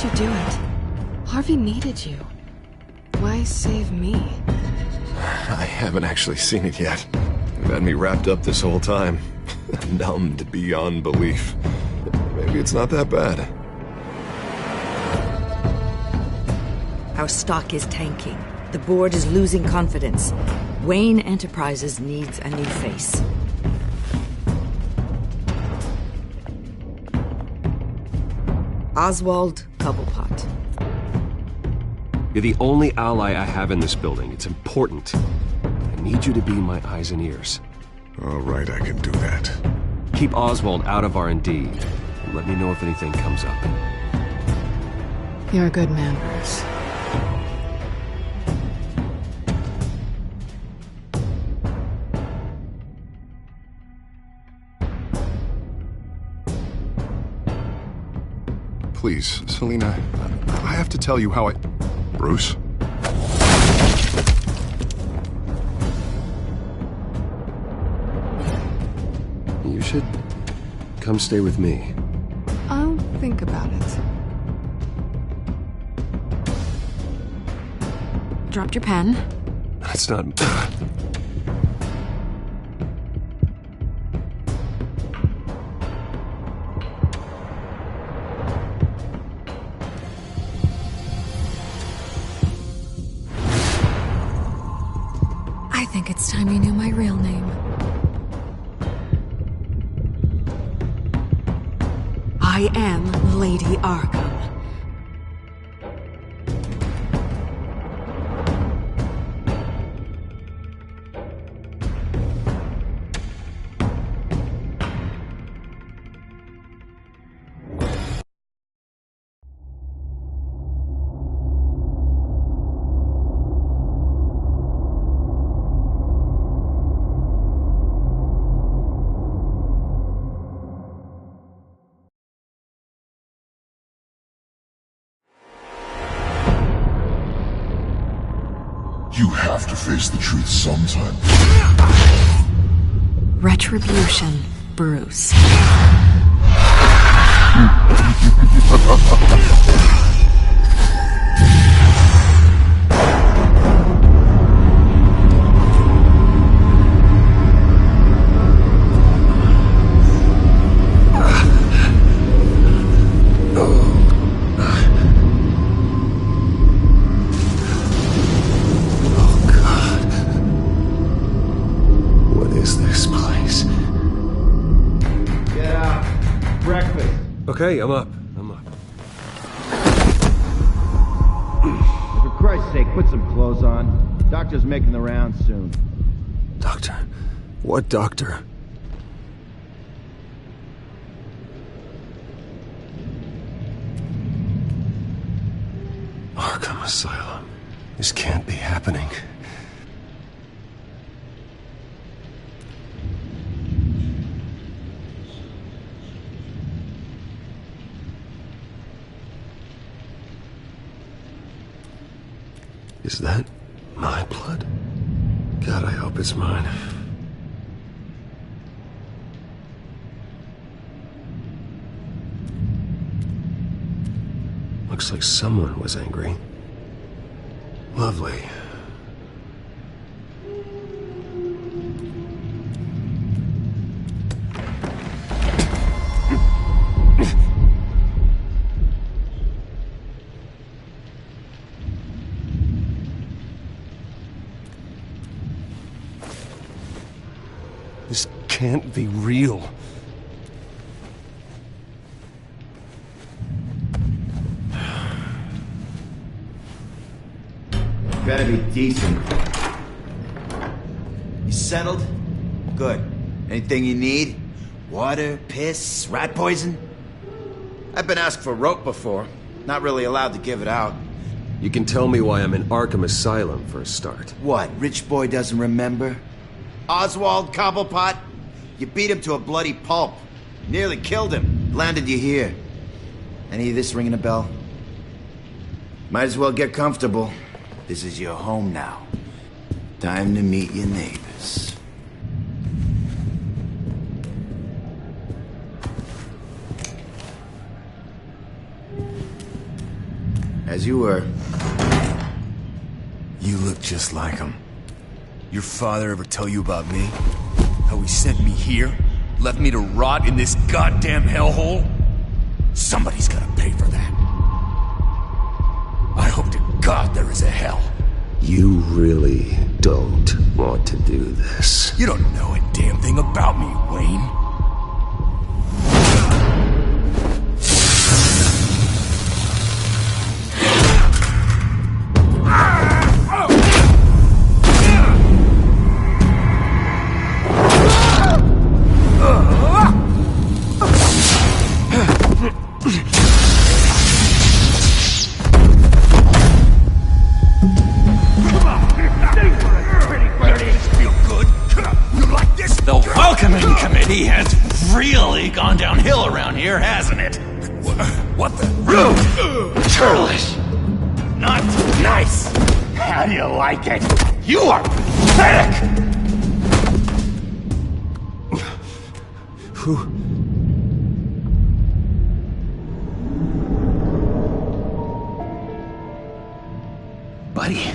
you do it? Harvey needed you. Why save me? I haven't actually seen it yet. You've had me wrapped up this whole time. Numbed beyond belief. Maybe it's not that bad. Our stock is tanking. The board is losing confidence. Wayne Enterprises needs a new face. Oswald Cobblepot. You're the only ally I have in this building. It's important. I need you to be my eyes and ears. All right, I can do that. Keep Oswald out of R&D, and let me know if anything comes up. You're a good man, Bruce. Please, Selina, I have to tell you how I... Bruce? You should come stay with me. I'll think about it. Dropped your pen. That's not... I think it's time you knew my real name. I am Lady Arkham. You have to face the truth sometime. Retribution, Bruce. Okay, I'm up. For Christ's sake, put some clothes on. Doctor's making the rounds soon. Doctor? What doctor? Arkham Asylum. This can't be happening. Is that my blood? God, I hope it's mine. Looks like someone was angry. Lovely. This can't be real. Better be decent. You settled? Good. Anything you need? Water, piss, rat poison? I've been asked for rope before. Not really allowed to give it out. You can tell me why I'm in Arkham Asylum for a start. What, rich boy doesn't remember? Oswald Cobblepot? You beat him to a bloody pulp. Nearly killed him. Landed you here. Any of this ringing a bell? Might as well get comfortable. This is your home now. Time to meet your neighbors. As you were. You look just like him. Your father ever tell you about me? How he sent me here? Left me to rot in this goddamn hellhole? Somebody's gotta pay for that. I hope to God there is a hell. You really don't want to do this. You don't know a damn thing about me, Wayne. He has really gone downhill around here, hasn't it? What the? Churlish! Not nice! How do you like it? You are pathetic! Buddy?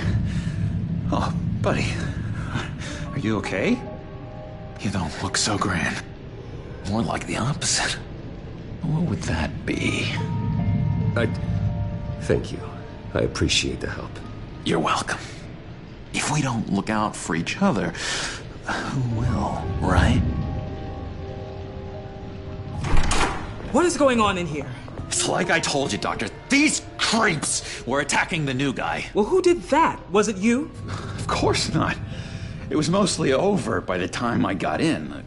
Oh, buddy. Are you okay? You don't look so grand. More like the opposite. What would that be? Thank you. I appreciate the help. You're welcome. If we don't look out for each other, who will, right? What is going on in here? It's like I told you, Doctor. These creeps were attacking the new guy. Well, who did that? Was it you? Of course not. It was mostly over by the time I got in.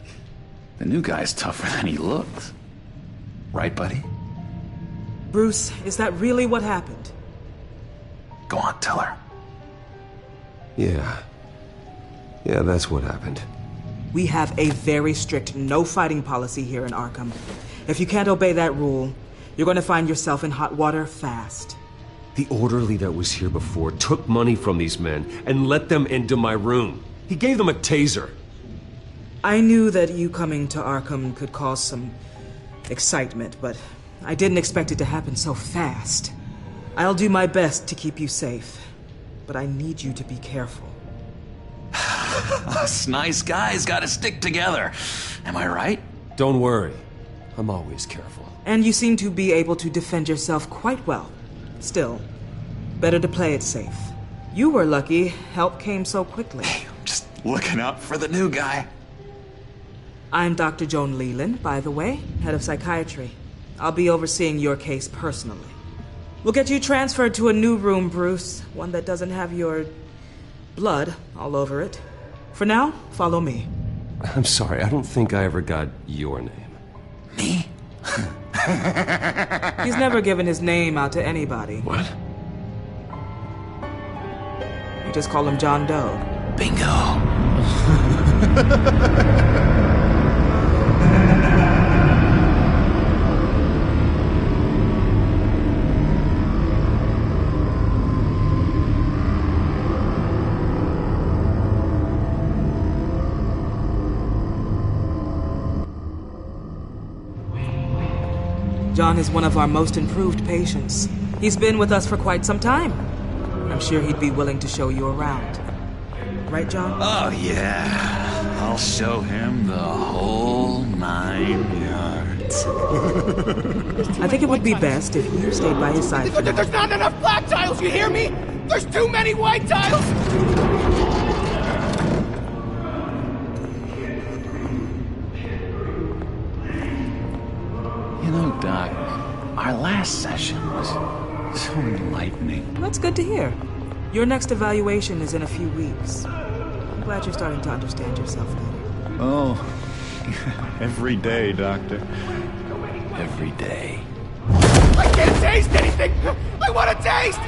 The new guy's tougher than he looks. Right, buddy? Bruce, is that really what happened? Go on, tell her. Yeah, that's what happened. We have a very strict no fighting policy here in Arkham. If you can't obey that rule, you're going to find yourself in hot water fast. The orderly that was here before took money from these men and let them into my room. He gave them a taser. I knew that you coming to Arkham could cause some excitement, but I didn't expect it to happen so fast. I'll do my best to keep you safe, but I need you to be careful. Us nice guys gotta stick together. Am I right? Don't worry. I'm always careful. And you seem to be able to defend yourself quite well. Still, better to play it safe. You were lucky help came so quickly. I'm just looking out for the new guy. I'm Dr. Joan Leland, by the way, head of psychiatry. I'll be overseeing your case personally. We'll get you transferred to a new room, Bruce. One that doesn't have your blood all over it. For now, follow me. I'm sorry, I don't think I ever got your name. Me? He's never given his name out to anybody. What? You just call him John Doe. Bingo. John is one of our most improved patients. He's been with us for quite some time. I'm sure he'd be willing to show you around. Right, John? Oh, yeah. I'll show him the whole 9 yards. I think it would be best if you stayed by his side for now. There's not enough black tiles, you hear me? There's too many white tiles! You know, Doc, our last session was so enlightening. That's good to hear. Your next evaluation is in a few weeks. I'm glad you're starting to understand yourself better. Oh, every day, Doctor. Every day. I can't taste anything! I want to taste!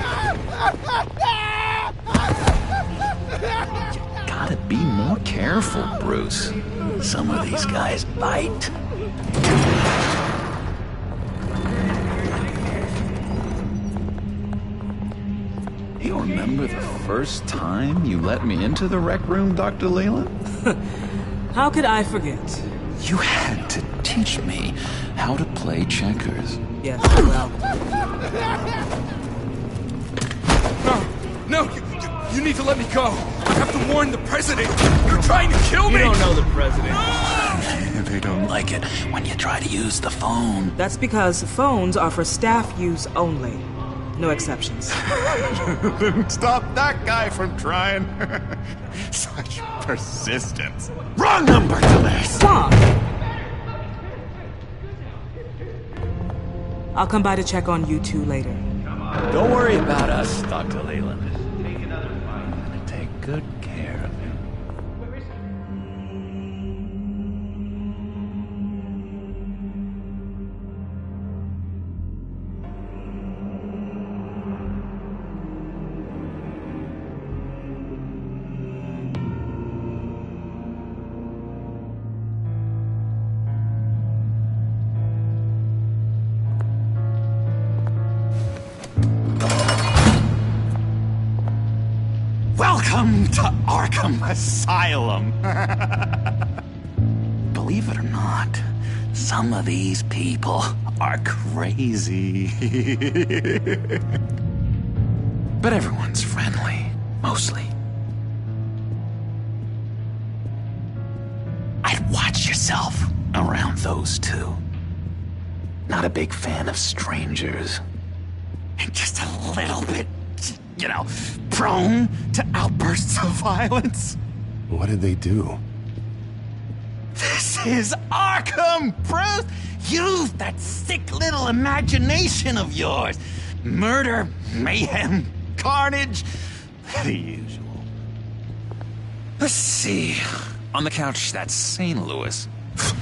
Gotta be more careful, Bruce. Some of these guys bite. You remember the first time you let me into the rec room, Dr. Leland? How could I forget? You had to teach me how to play checkers. Yes, well, You need to let me go. I have to warn the president. You're trying to kill me. You don't know the president. They don't like it when you try to use the phone. That's because phones are for staff use only. No exceptions. Stop that guy from trying. Such persistence. Wrong number to this. Stop! I'll come by to check on you two later. Don't worry about us, Dr. Leland. I'm gonna take good care of him. Welcome to Arkham Asylum. Believe it or not, some of these people are crazy. But everyone's friendly, mostly. I'd watch yourself around those two. Not a big fan of strangers. And just a little bit, you know, prone to outbursts of violence. What did they do? This is Arkham, Bruce! Use that sick little imagination of yours. Murder, mayhem, carnage, the usual. Let's see. On the couch, that's St. Louis.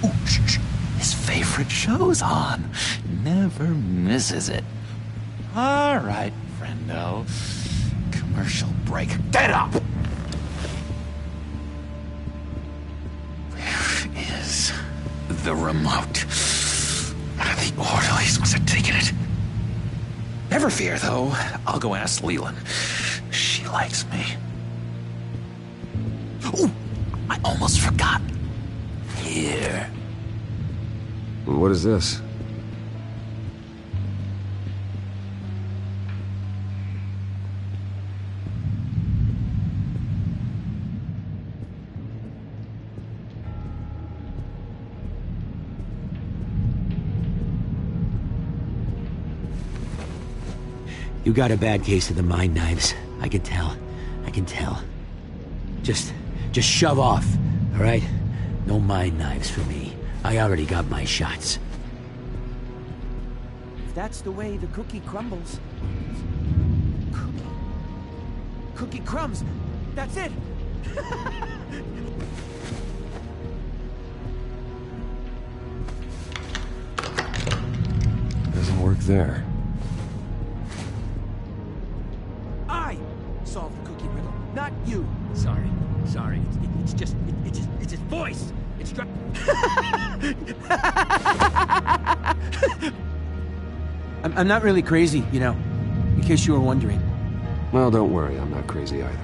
Ooh, shh. His favorite show's on. Never misses it. All right, friendo. Commercial break. Get up! Where is the remote? One of the orderlies must have taken it. Never fear, though. I'll go ask Leland. She likes me. Ooh, I almost forgot. Here. What is this? You got a bad case of the mind knives. I can tell. I can tell. Just shove off, all right? No mind knives for me. I already got my shots. If that's the way the cookie crumbles... Cookie crumbs! That's it! Doesn't work there. I solved the cookie riddle, not you. Sorry. It's his voice. It's I'm not really crazy, you know, in case you were wondering. Well, don't worry, I'm not crazy either.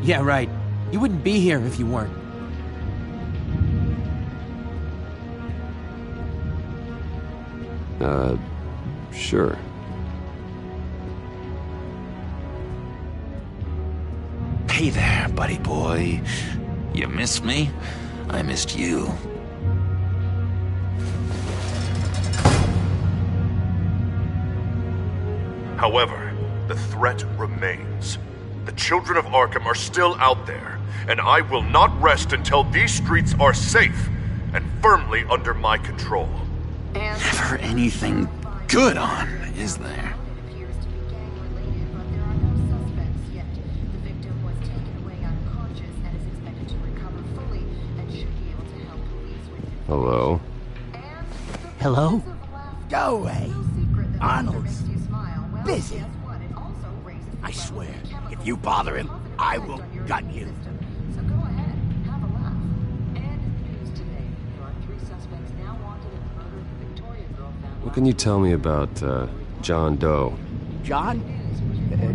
Yeah, right. You wouldn't be here if you weren't. Sure. Hey there, buddy boy. You missed me? I missed you. However, the threat remains. The children of Arkham are still out there, and I will not rest until these streets are safe and firmly under my control. Never anything good on, is there? Hello? Hello? Go away. Arnold's busy. I swear, if you bother him, I will gut you. What can you tell me about, John Doe? John?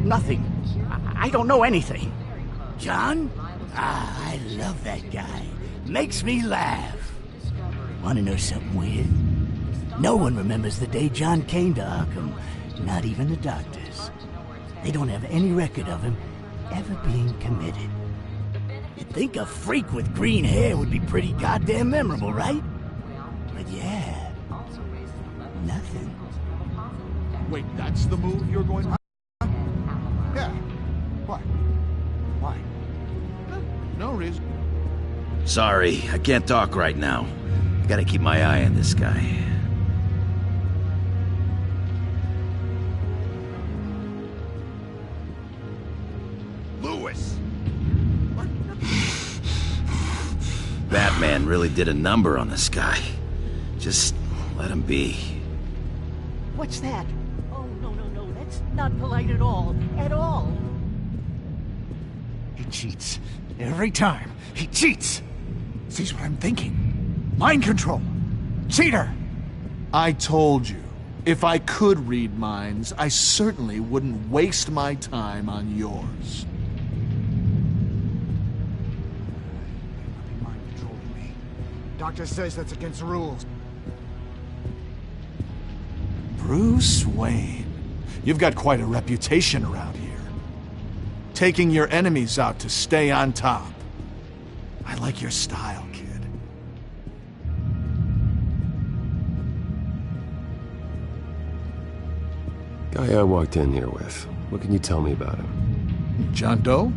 Nothing. I don't know anything. John? Ah, I love that guy. Makes me laugh. Want to know something weird? No one remembers the day John came to Arkham. Not even the doctors. They don't have any record of him ever being committed. You'd think a freak with green hair would be pretty goddamn memorable, right? But yeah, nothing. Wait, that's the move you're going to... Yeah. Why? Why? No reason. Sorry, I can't talk right now. I gotta keep my eye on this guy. Lewis! Batman really did a number on this guy. Just let him be. What's that? Oh, no, that's not polite at all. At all. He cheats. Every time. He cheats! Sees what I'm thinking. Mind control. Cheater! I told you, if I could read minds, I certainly wouldn't waste my time on yours. Mind controlling me. Doctor says that's against the rules. Bruce Wayne. You've got quite a reputation around here. Taking your enemies out to stay on top. I like your style, kid. Guy I walked in here with. What can you tell me about him? John Doe?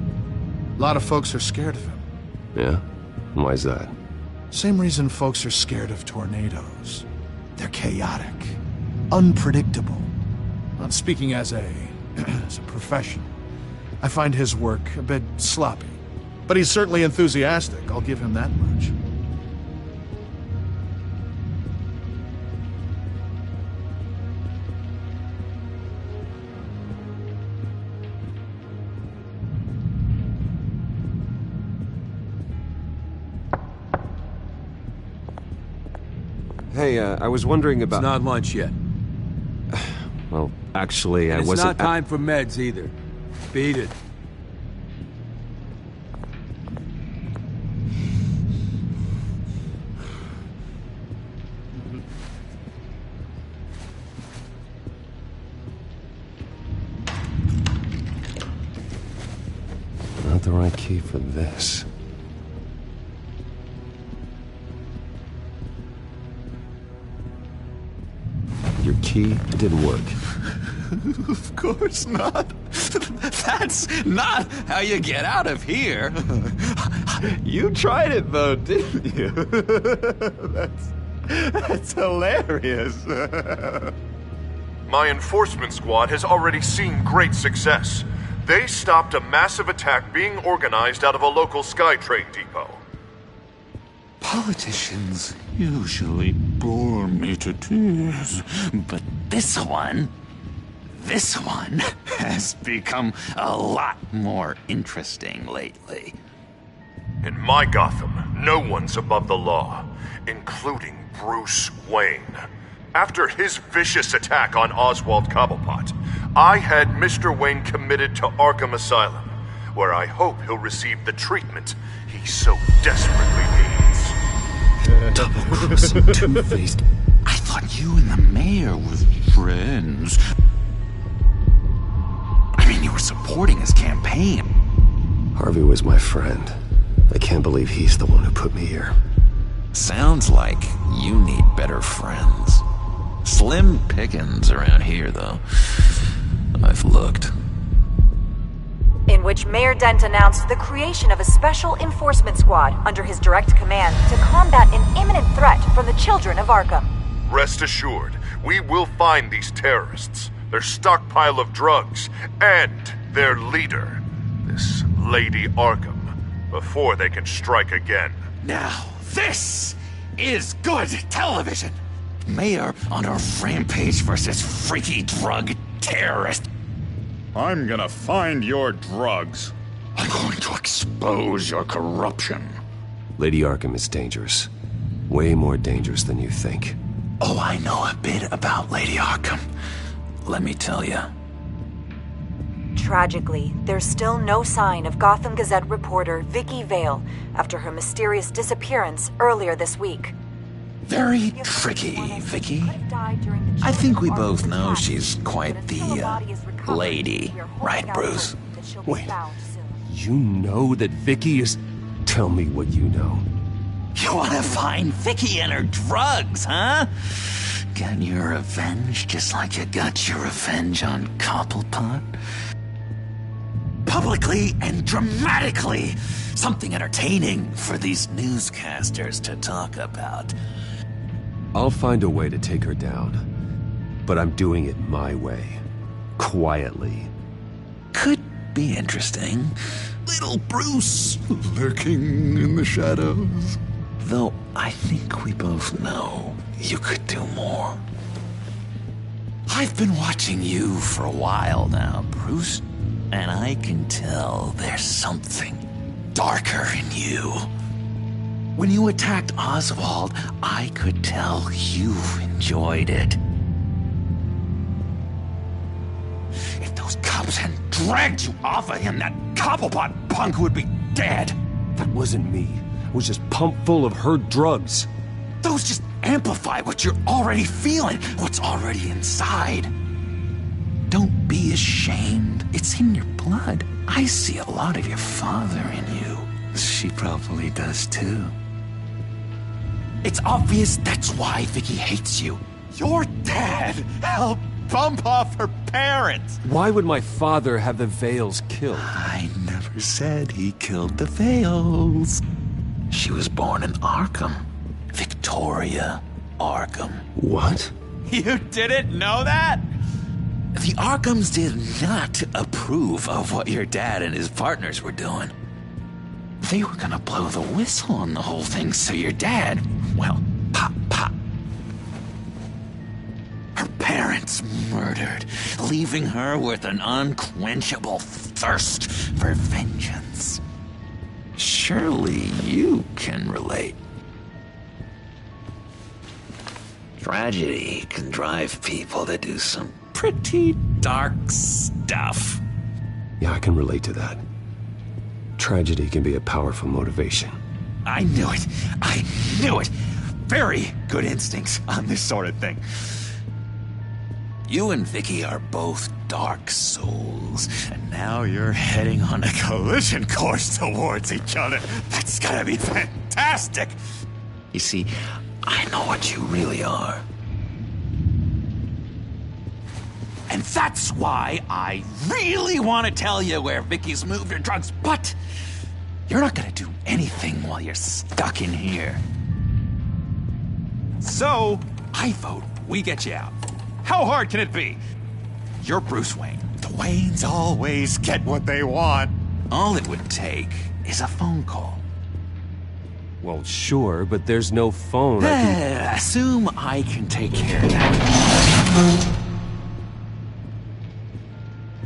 A lot of folks are scared of him. Yeah? And why's that? Same reason folks are scared of tornadoes. They're chaotic, unpredictable. I'm speaking as a professional. I find his work a bit sloppy. But he's certainly enthusiastic, I'll give him that much. Hey, I was wondering about... It's not lunch yet. Well, actually, I wasn't... It's not time for meds either. Beat it. Not the right key for this. Your key didn't work. Of course not. That's not how you get out of here. You tried it though, didn't you? That's hilarious. My enforcement squad has already seen great success. They stopped a massive attack being organized out of a local SkyTrade depot. Politicians usually bore me to tears, but this one has become a lot more interesting lately. In my Gotham, no one's above the law, including Bruce Wayne. After his vicious attack on Oswald Cobblepot, I had Mr. Wayne committed to Arkham Asylum, where I hope he'll receive the treatment he so desperately needs. Double-crossing Two-Faced. I thought you and the mayor were friends. I mean, you were supporting his campaign. Harvey was my friend. I can't believe he's the one who put me here. Sounds like you need better friends. Slim pickings around here, though. I've looked. In which Mayor Dent announced the creation of a special enforcement squad under his direct command to combat an imminent threat from the children of Arkham. Rest assured, we will find these terrorists, their stockpile of drugs, and their leader, this Lady Arkham, before they can strike again. Now, this is good television! Mayor on a rampage versus freaky drug terrorist. I'm gonna find your drugs. I'm going to expose your corruption. Lady Arkham is dangerous. Way more dangerous than you think. Oh, I know a bit about Lady Arkham. Let me tell you. Tragically, there's still no sign of Gotham Gazette reporter Vicky Vale after her mysterious disappearance earlier this week. Very tricky, Vicky. I think we both know she's quite the lady, right, Bruce? Wait, you know that Vicky is... Tell me what you know. You want to find Vicky and her drugs, huh? Get your revenge just like you got your revenge on Cobblepot? Publicly and dramatically! Something entertaining for these newscasters to talk about. I'll find a way to take her down. But I'm doing it my way. Quietly. Could be interesting. Little Bruce lurking in the shadows. Though I think we both know you could do more. I've been watching you for a while now, Bruce, and I can tell there's something darker in you. When you attacked Oswald, I could tell you enjoyed it. If those cops hadn't dragged you off of him, that Cobblepot punk would be dead. That wasn't me. It was just pumped full of her drugs. Those just amplify what you're already feeling, what's already inside. Don't be ashamed. It's in your blood. I see a lot of your father in you. She probably does too. It's obvious that's why Vicky hates you. Your dad helped bump off her parents. Why would my father have the Vales killed? I never said he killed the Vales. She was born in Arkham. Victoria Arkham. What? You didn't know that? The Arkhams did not approve of what your dad and his partners were doing. They were gonna blow the whistle on the whole thing, so your dad, well, pop. Her parents murdered, leaving her with an unquenchable thirst for vengeance. Surely you can relate. Tragedy can drive people to do some pretty dark stuff. Yeah, I can relate to that. Tragedy can be a powerful motivation. I knew it. I knew it. Very good instincts on this sort of thing. You and Vicky are both dark souls, and now you're heading on a collision course towards each other. That's gotta be fantastic. You see, I know what you really are. And that's why I really want to tell you where Vicky's moved her drugs, but you're not gonna do anything while you're stuck in here. So, I vote we get you out. How hard can it be? You're Bruce Wayne. The Waynes always get what they want. All it would take is a phone call. Well, sure, but there's no phone. Assume I can take care of that.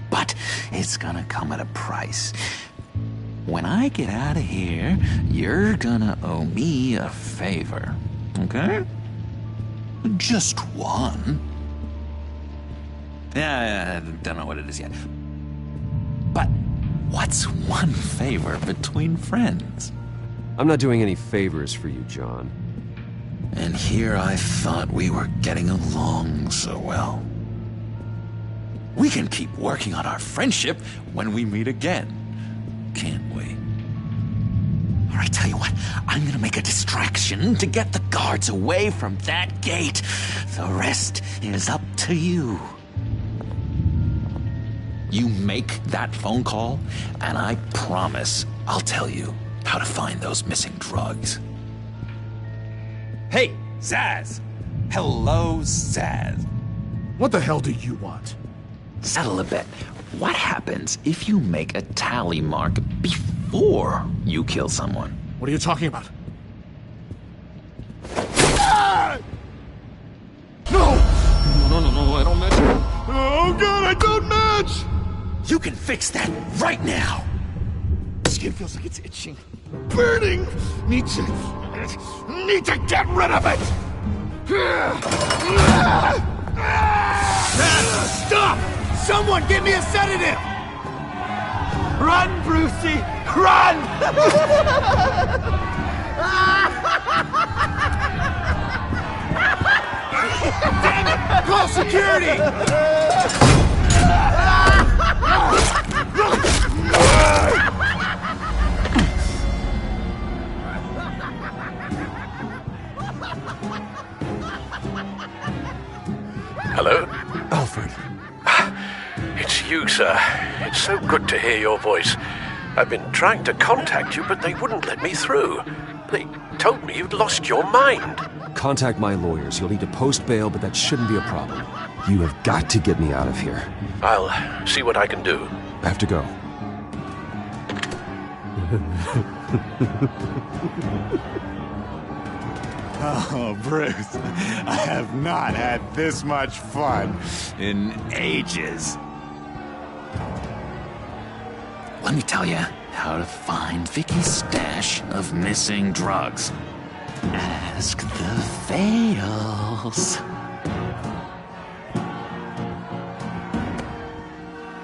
But it's gonna come at a price. When I get out of here, you're gonna owe me a favor, okay? Just one. Yeah, I don't know what it is yet. But what's one favor between friends? I'm not doing any favors for you, John. And here I thought we were getting along so well. We can keep working on our friendship when we meet again, can't we? All right, tell you what, I'm gonna make a distraction to get the guards away from that gate. The rest is up to you. You make that phone call, and I promise I'll tell you how to find those missing drugs. Hey, Zsasz! Hello, Zsasz. What the hell do you want? Settle a bet. What happens if you make a tally mark before you kill someone? What are you talking about? No, I don't match. Oh God, I don't match! You can fix that right now. Skin feels like it's itching. Burning! Need to get rid of it! Stop! Someone give me a sedative! Run, Brucey! Run! Damn it! Call security! Hello? Alfred. It's you, sir. It's so good to hear your voice. I've been trying to contact you, but they wouldn't let me through. They told me you'd lost your mind. Contact my lawyers. You'll need to post bail, but that shouldn't be a problem. You have got to get me out of here. I'll see what I can do. I have to go. Oh, Bruce, I have not had this much fun in ages. Let me tell you how to find Vicky's stash of missing drugs. Ask the Vales.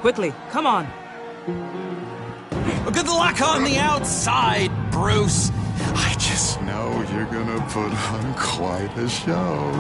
Quickly, come on. Good luck on the outside, Bruce. I just know you're gonna put on quite a show.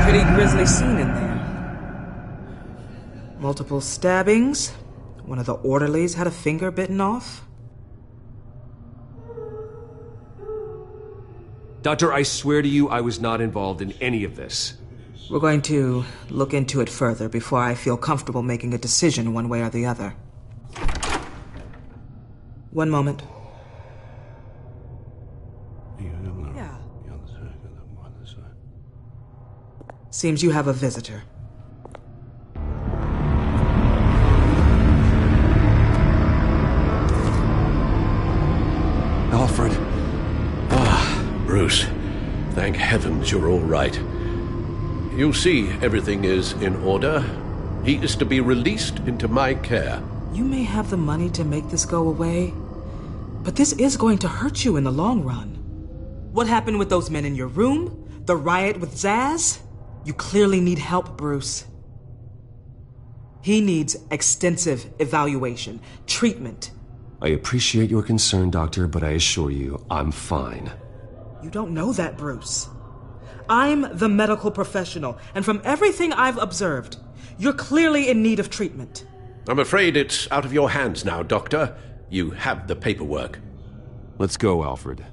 Pretty grisly scene in there. Multiple stabbings. One of the orderlies had a finger bitten off. Doctor, I swear to you I was not involved in any of this. We're going to look into it further before I feel comfortable making a decision one way or the other. One moment. Yeah. Seems you have a visitor. Alfred. Bruce, thank heavens you're all right. You see, everything is in order. He is to be released into my care. You may have the money to make this go away, but this is going to hurt you in the long run. What happened with those men in your room? The riot with Zsasz? You clearly need help, Bruce. He needs extensive evaluation, treatment. I appreciate your concern, Doctor, but I assure you, I'm fine. You don't know that, Bruce. I'm the medical professional, and from everything I've observed, you're clearly in need of treatment. I'm afraid it's out of your hands now, Doctor. You have the paperwork. Let's go, Alfred.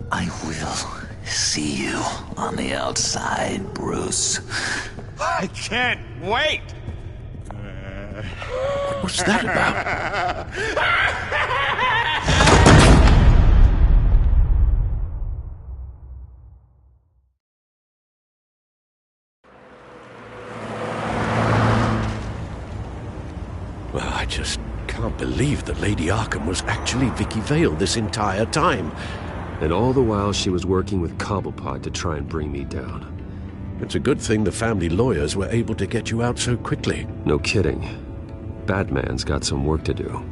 I will see you on the outside, Bruce. I can't wait! What's that about? Well, I just can't believe that Lady Arkham was actually Vicky Vale this entire time. And all the while she was working with Cobblepot to try and bring me down. It's a good thing the family lawyers were able to get you out so quickly. No kidding. Batman's got some work to do.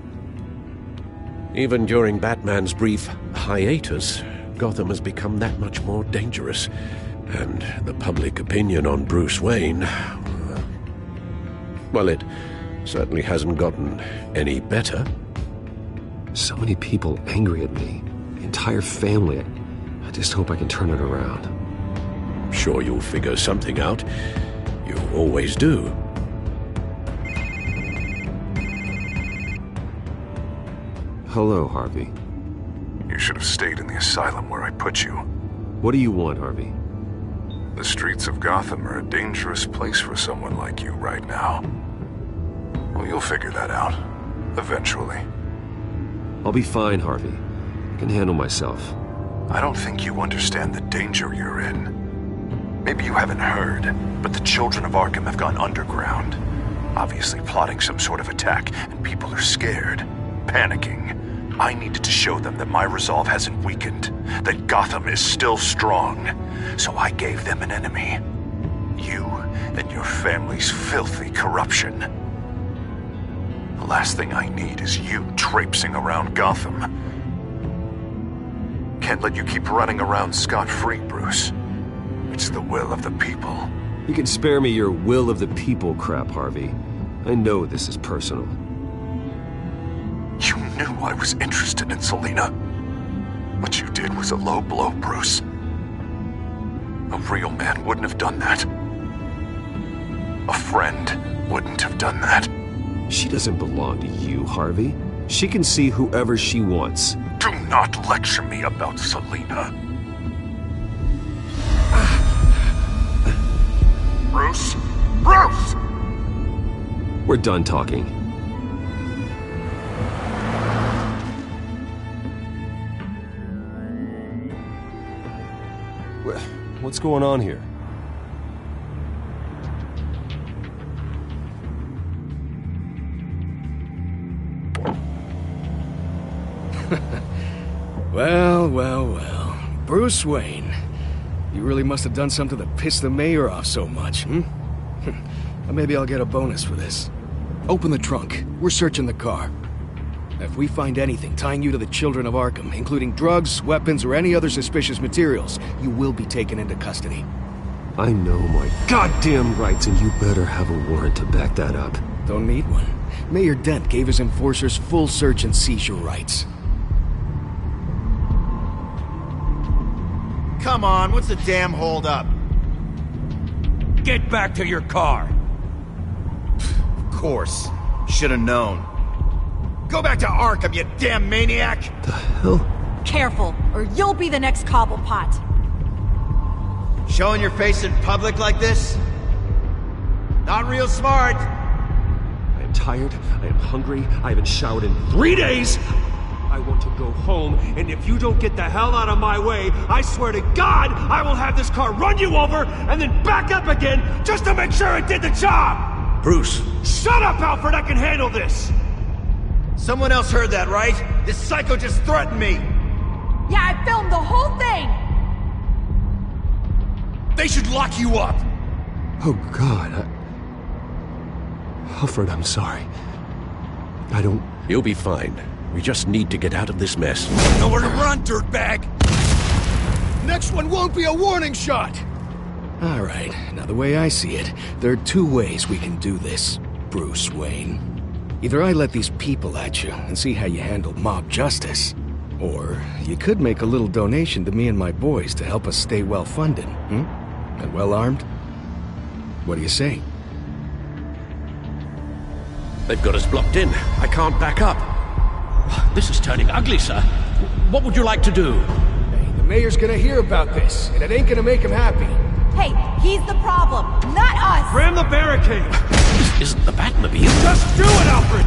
Even during Batman's brief hiatus, Gotham has become that much more dangerous. And the public opinion on Bruce Wayne... well, it certainly hasn't gotten any better. So many people angry at me. The entire family. I just hope I can turn it around. Sure you'll figure something out. You always do. Hello, Harvey. You should have stayed in the asylum where I put you. What do you want, Harvey? The streets of Gotham are a dangerous place for someone like you right now. Well, you'll figure that out. Eventually. I'll be fine, Harvey. I can handle myself. I don't think you understand the danger you're in. Maybe you haven't heard, but the children of Arkham have gone underground. Obviously plotting some sort of attack, and people are scared, panicking. I needed to show them that my resolve hasn't weakened, that Gotham is still strong. So I gave them an enemy. You and your family's filthy corruption. The last thing I need is you traipsing around Gotham. Can't let you keep running around scot-free, Bruce. It's the will of the people. You can spare me your will of the people crap, Harvey. I know this is personal. You knew I was interested in Selina. What you did was a low blow, Bruce. A real man wouldn't have done that. A friend wouldn't have done that. She doesn't belong to you, Harvey. She can see whoever she wants. Do not lecture me about Selina. Bruce? Bruce! We're done talking. What's going on here? Well. Bruce Wayne. You really must have done something to piss the mayor off so much, hmm? Maybe I'll get a bonus for this. Open the trunk. We're searching the car. If we find anything tying you to the Children of Arkham, including drugs, weapons, or any other suspicious materials, you will be taken into custody. I know my goddamn rights, and you better have a warrant to back that up. Don't need one. Mayor Dent gave his enforcers full search and seizure rights. Come on, what's the damn holdup? Get back to your car! Of course. Should've known. Go back to Arkham, you damn maniac! The hell? Careful, or you'll be the next Cobblepot. Showing your face in public like this? Not real smart. I am tired, I am hungry, I haven't showered in 3 days! I want to go home, and if you don't get the hell out of my way, I swear to God, I will have this car run you over, and then back up again, just to make sure it did the job! Bruce! Shut up, Alfred, I can handle this! Someone else heard that, right? This psycho just threatened me! Yeah, I filmed the whole thing! They should lock you up! Oh, God, Alfred, I'm sorry. I don't... You'll be fine. We just need to get out of this mess. Nowhere to run, dirtbag! Next one won't be a warning shot! Alright, now the way I see it, there are two ways we can do this, Bruce Wayne. Either I let these people at you and see how you handle mob justice, or you could make a little donation to me and my boys to help us stay well-funded, and well-armed? What do you say? They've got us blocked in. I can't back up. This is turning ugly, sir. What would you like to do? Hey, the mayor's gonna hear about this, and it ain't gonna make him happy. Hey, he's the problem, not us! Ram the barricade! This isn't the Batmobile. Just do it, Alfred!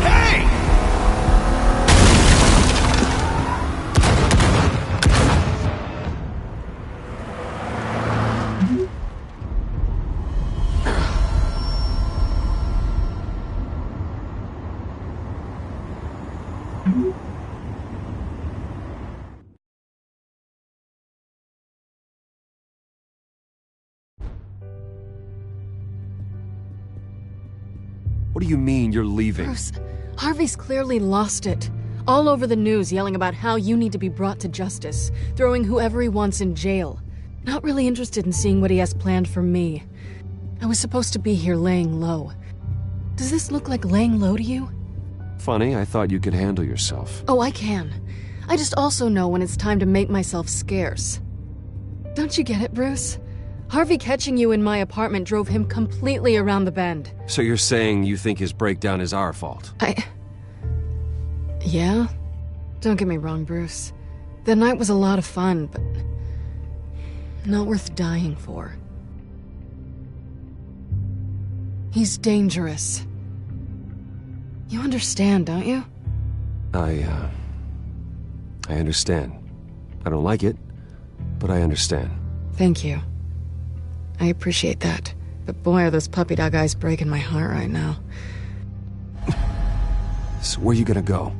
Hey! What do you mean you're leaving? Bruce, Harvey's clearly lost it. All over the news yelling about how you need to be brought to justice, throwing whoever he wants in jail. Not really interested in seeing what he has planned for me. I was supposed to be here laying low. Does this look like laying low to you? Funny, I thought you could handle yourself. Oh, I can. I just also know when it's time to make myself scarce. Don't you get it, Bruce? Harvey catching you in my apartment drove him completely around the bend. So you're saying you think his breakdown is our fault? Yeah? Don't get me wrong, Bruce. The night was a lot of fun, but not worth dying for. He's dangerous. You understand, don't you? I understand. I don't like it, but I understand. Thank you. I appreciate that. But boy, are those puppy dog eyes breaking my heart right now. So where you gonna go?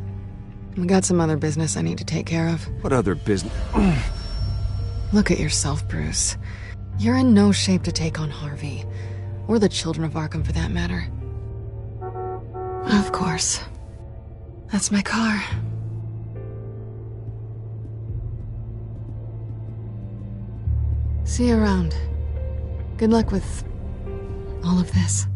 I got some other business I need to take care of. What other business? Look at yourself, Bruce. You're in no shape to take on Harvey. Or the Children of Arkham, for that matter. Of course. That's my car. See you around. Good luck with all of this.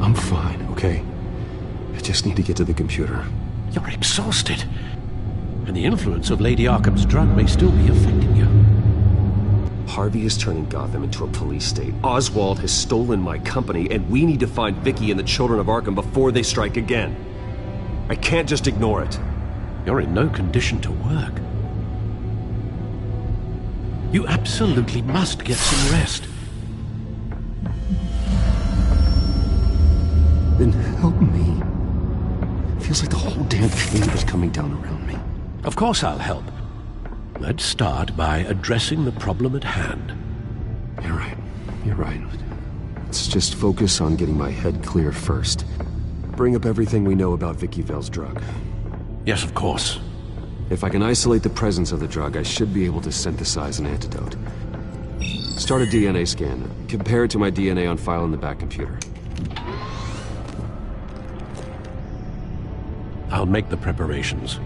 I'm fine, okay? I just need to get to the computer. You're exhausted. And the influence of Lady Arkham's drug may still be affecting you. Harvey is turning Gotham into a police state. Oswald has stolen my company, and we need to find Vicky and the children of Arkham before they strike again. I can't just ignore it. You're in no condition to work. You absolutely must get some rest. Then help me. Feels like the whole damn thing is coming down around me. Of course I'll help. Let's start by addressing the problem at hand. You're right. You're right. Let's just focus on getting my head clear first. Bring up everything we know about Vicky Vale's drug. Yes, of course. If I can isolate the presence of the drug, I should be able to synthesize an antidote. Start a DNA scan. Compare it to my DNA on file in the back computer. I'll make the preparations.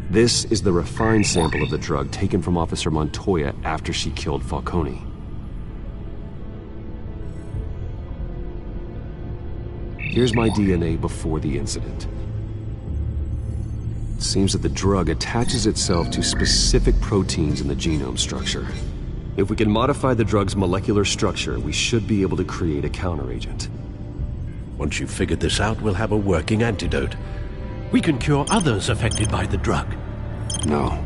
This is the refined sample of the drug taken from Officer Montoya after she killed Falcone. Here's my DNA before the incident. It seems that the drug attaches itself to specific proteins in the genome structure. If we can modify the drug's molecular structure, we should be able to create a counteragent. Once you've figured this out, we'll have a working antidote. We can cure others affected by the drug. No.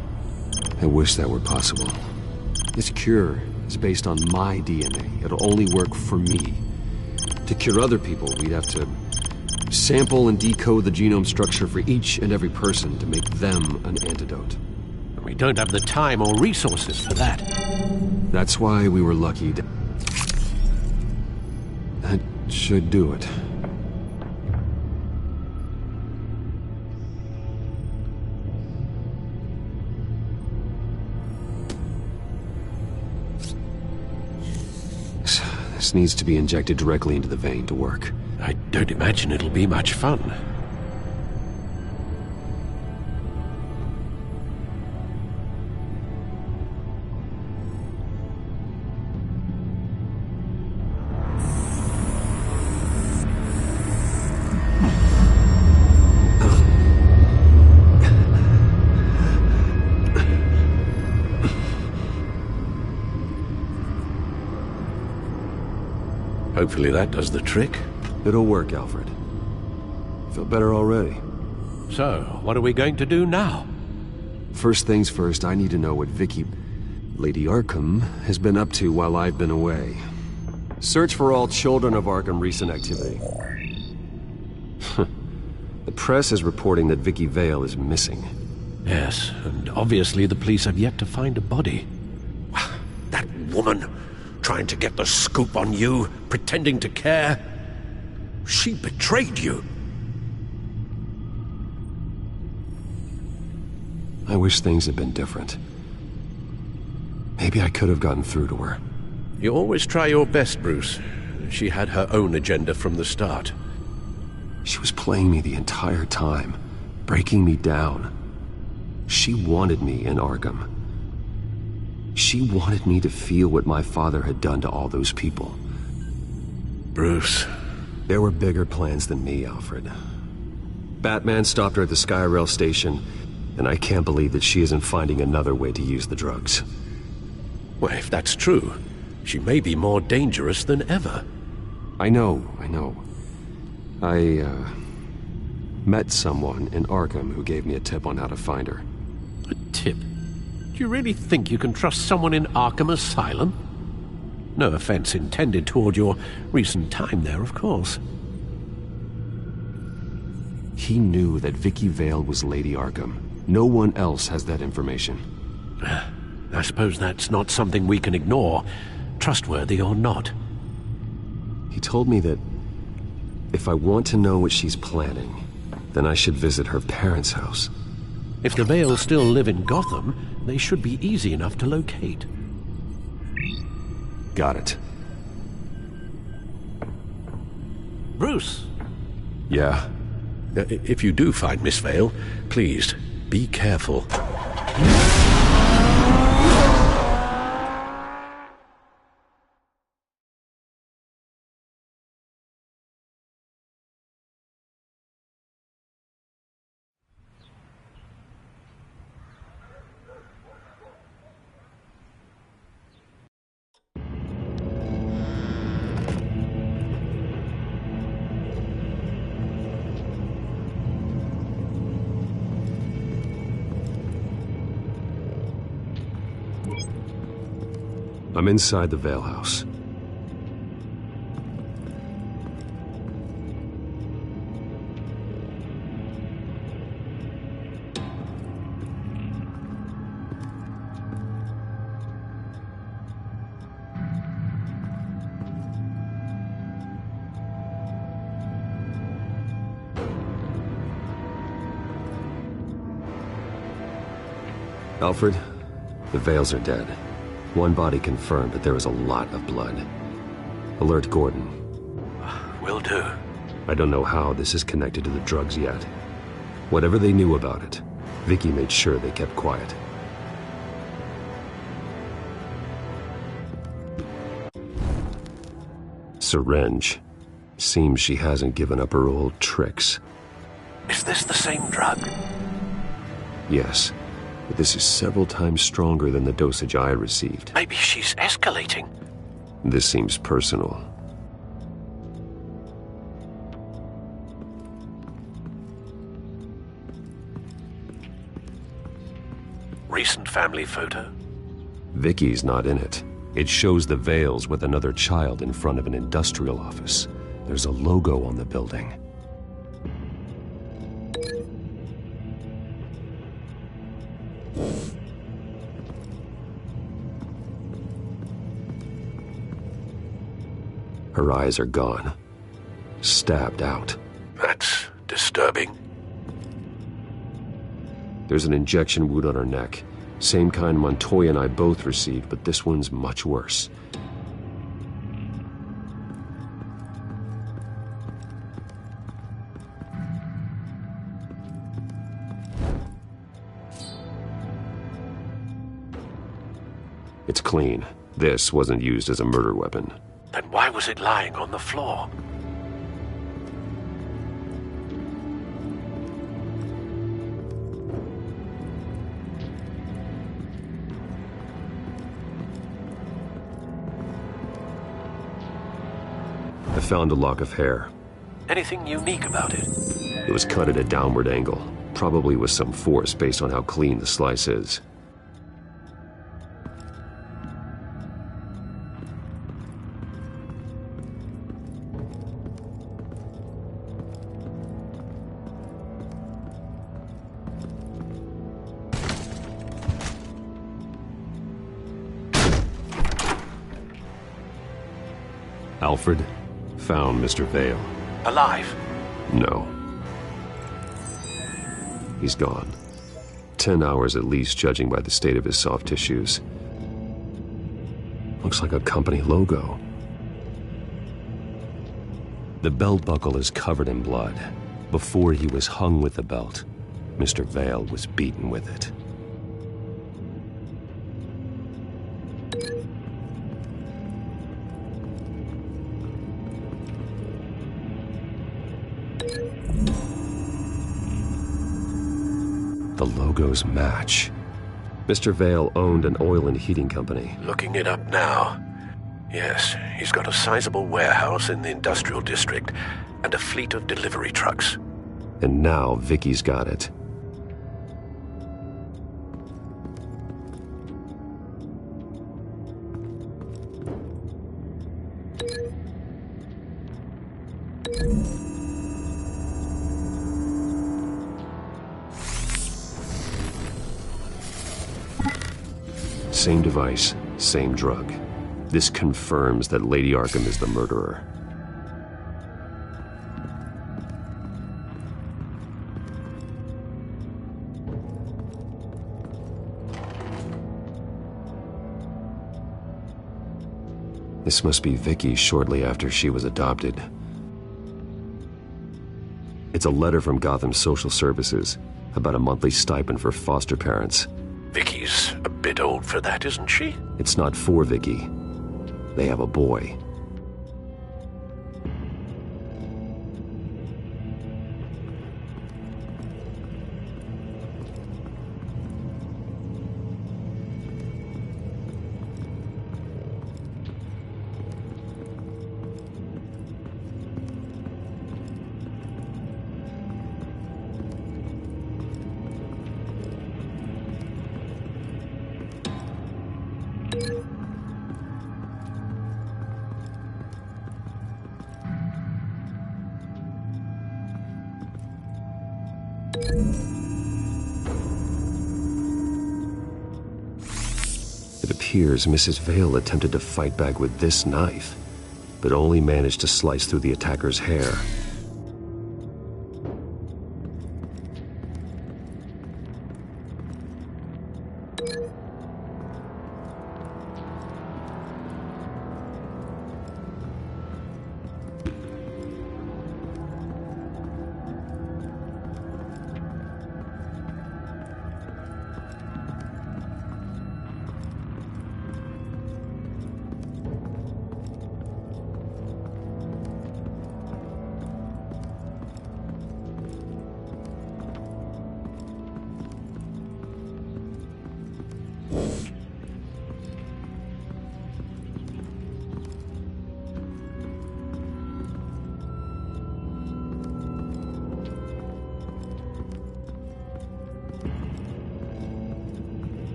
I wish that were possible. This cure is based on my DNA. It'll only work for me. To cure other people, we'd have to sample and decode the genome structure for each and every person to make them an antidote. We don't have the time or resources for that. That's why we were lucky to... That should do it. This needs to be injected directly into the vein to work. I don't imagine it'll be much fun. Hopefully that does the trick. It'll work, Alfred. Feel better already. So, what are we going to do now? First things first, I need to know what Vicky, Lady Arkham, has been up to while I've been away. Search for all children of Arkham recent activity. The press is reporting that Vicky Vale is missing. Yes, and obviously the police have yet to find a body. That woman, trying to get the scoop on you, pretending to care. She betrayed you. I wish things had been different. Maybe I could have gotten through to her. You always try your best, Bruce. She had her own agenda from the start. She was playing me the entire time, breaking me down. She wanted me in Arkham. She wanted me to feel what my father had done to all those people. Bruce. There were bigger plans than me, Alfred. Batman stopped her at the Skyrail station, and I can't believe that she isn't finding another way to use the drugs. Well, if that's true, she may be more dangerous than ever. I know. I met someone in Arkham who gave me a tip on how to find her. A tip? Do you really think you can trust someone in Arkham Asylum? No offense intended toward your recent time there, of course. He knew that Vicky Vale was Lady Arkham. No one else has that information. I suppose that's not something we can ignore, trustworthy or not. He told me that if I want to know what she's planning, then I should visit her parents' house. If the Vales still live in Gotham, they should be easy enough to locate. Got it. Bruce? Yeah? If you do find Miss Vale, please, be careful. I'm inside the Vale house. Alfred, the Vales are dead. One body confirmed, but there is a lot of blood. Alert Gordon. Will do. I don't know how this is connected to the drugs yet. Whatever they knew about it, Vicky made sure they kept quiet. Syringe. Seems she hasn't given up her old tricks. Is this the same drug? Yes. But this is several times stronger than the dosage I received. Maybe she's escalating. This seems personal. Recent family photo? Vicky's not in it. It shows the Vales with another child in front of an industrial office. There's a logo on the building. Her eyes are gone. Stabbed out. That's disturbing. There's an injection wound on her neck. Same kind Montoya and I both received, but this one's much worse. It's clean. This wasn't used as a murder weapon. Then why was it lying on the floor? I found a lock of hair. Anything unique about it? It was cut at a downward angle, probably with some force based on how clean the slice is. Alfred found Mr. Vale. Alive? No. He's gone. 10 hours at least, judging by the state of his soft tissues. Looks like a company logo. The belt buckle is covered in blood. Before he was hung with the belt, Mr. Vale was beaten with it. The logos match. Mr. Vale owned an oil and heating company. Looking it up now. Yes, he's got a sizable warehouse in the industrial district and a fleet of delivery trucks. And now Vicky's got it. Same device, same drug. This confirms that Lady Arkham is the murderer. This must be Vicky shortly after she was adopted. It's a letter from Gotham Social Services about a monthly stipend for foster parents. Vicky's a bit old for that, isn't she? It's not for Vicky. They have a boy. It appears Mrs. Vale attempted to fight back with this knife, but only managed to slice through the attacker's hair.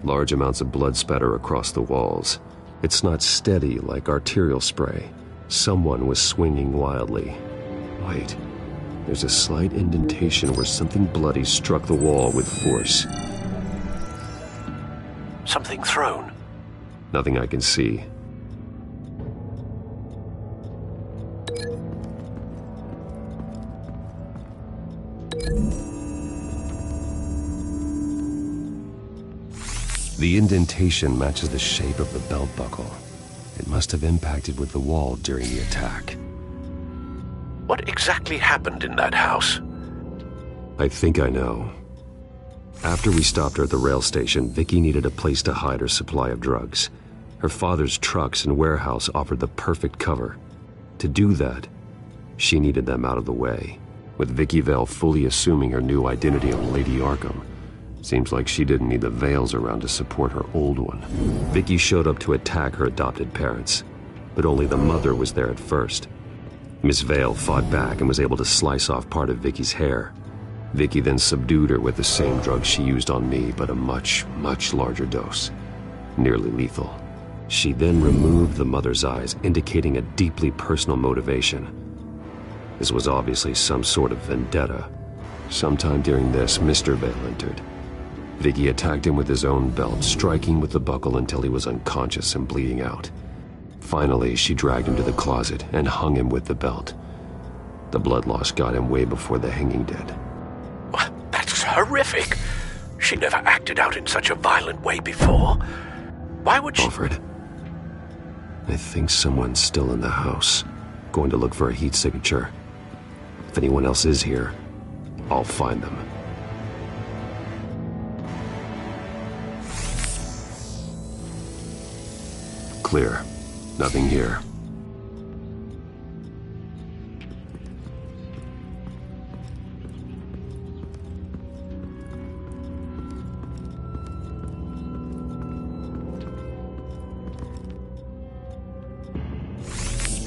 Large amounts of blood spatter across the walls. It's not steady like arterial spray. Someone was swinging wildly. Wait, there's a slight indentation where something bloody struck the wall with force. Something thrown? Nothing I can see. The indentation matches the shape of the belt buckle. It must have impacted with the wall during the attack. What exactly happened in that house? I think I know. After we stopped her at the rail station, Vicky needed a place to hide her supply of drugs. Her father's trucks and warehouse offered the perfect cover. To do that, she needed them out of the way. With Vicky Vale fully assuming her new identity of Lady Arkham, seems like she didn't need the Vales around to support her old one. Vicky showed up to attack her adopted parents, but only the mother was there at first. Miss Vale fought back and was able to slice off part of Vicky's hair. Vicky then subdued her with the same drug she used on me, but a much, much larger dose. Nearly lethal. She then removed the mother's eyes, indicating a deeply personal motivation. This was obviously some sort of vendetta. Sometime during this, Mr. Vale entered. Vicky attacked him with his own belt, striking with the buckle until he was unconscious and bleeding out. Finally, she dragged him to the closet and hung him with the belt. The blood loss got him way before the hanging did. That's horrific. She never acted out in such a violent way before. Why would she— Alfred, I think someone's still in the house. Going to look for a heat signature. If anyone else is here, I'll find them. Clear. Nothing here.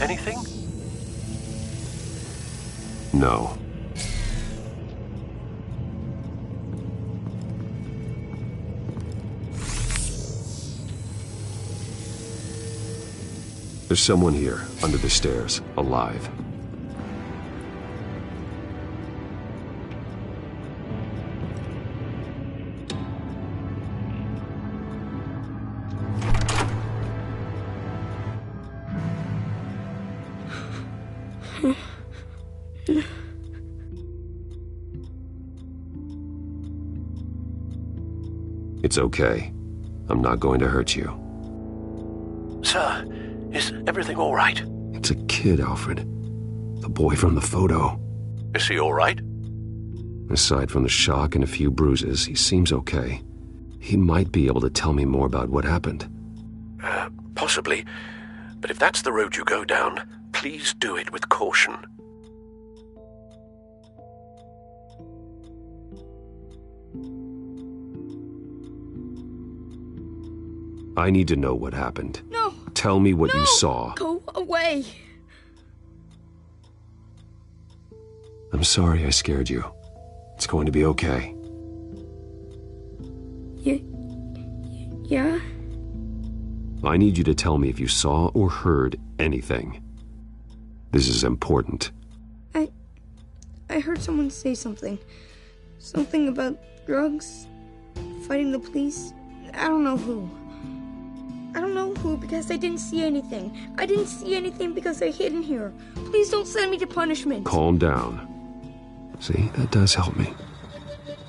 Anything? No. There's someone here, under the stairs, alive. It's okay. I'm not going to hurt you. Sir, is everything all right? It's a kid, Alfred. The boy from the photo. Is he all right? Aside from the shock and a few bruises, he seems okay. He might be able to tell me more about what happened. Possibly. But if that's the road you go down, please do it with caution. I need to know what happened. No! Tell me what you saw. Go away! I'm sorry I scared you. It's going to be okay. Yeah? I need you to tell me if you saw or heard anything. This is important. I heard someone say something. Something about drugs, fighting the police. I don't know who. I don't know who because I didn't see anything. I didn't see anything because I hid in here. Please don't send me to punishment. Calm down. See, that does help me.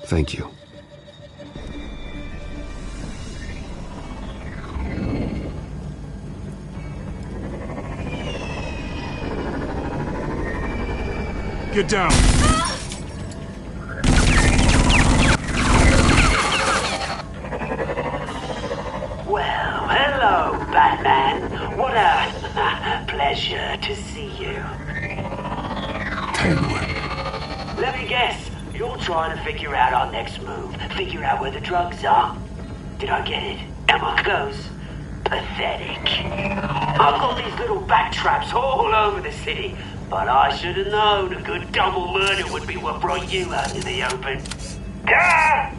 Thank you. Get down! Well, hello, Batman. What a pleasure to see you. Penguin. Let me guess, you're trying to figure out our next move. Figure out where the drugs are. Did I get it? Am I close? Pathetic. I've got these little bat traps all over the city, but I should have known a good double murder would be what brought you out in the open. Ah!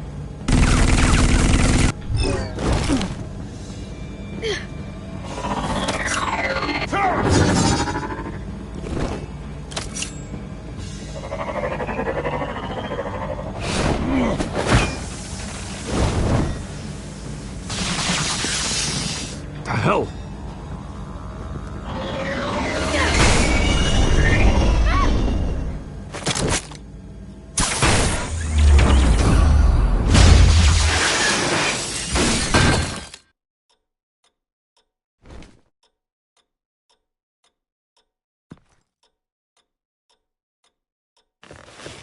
The hell?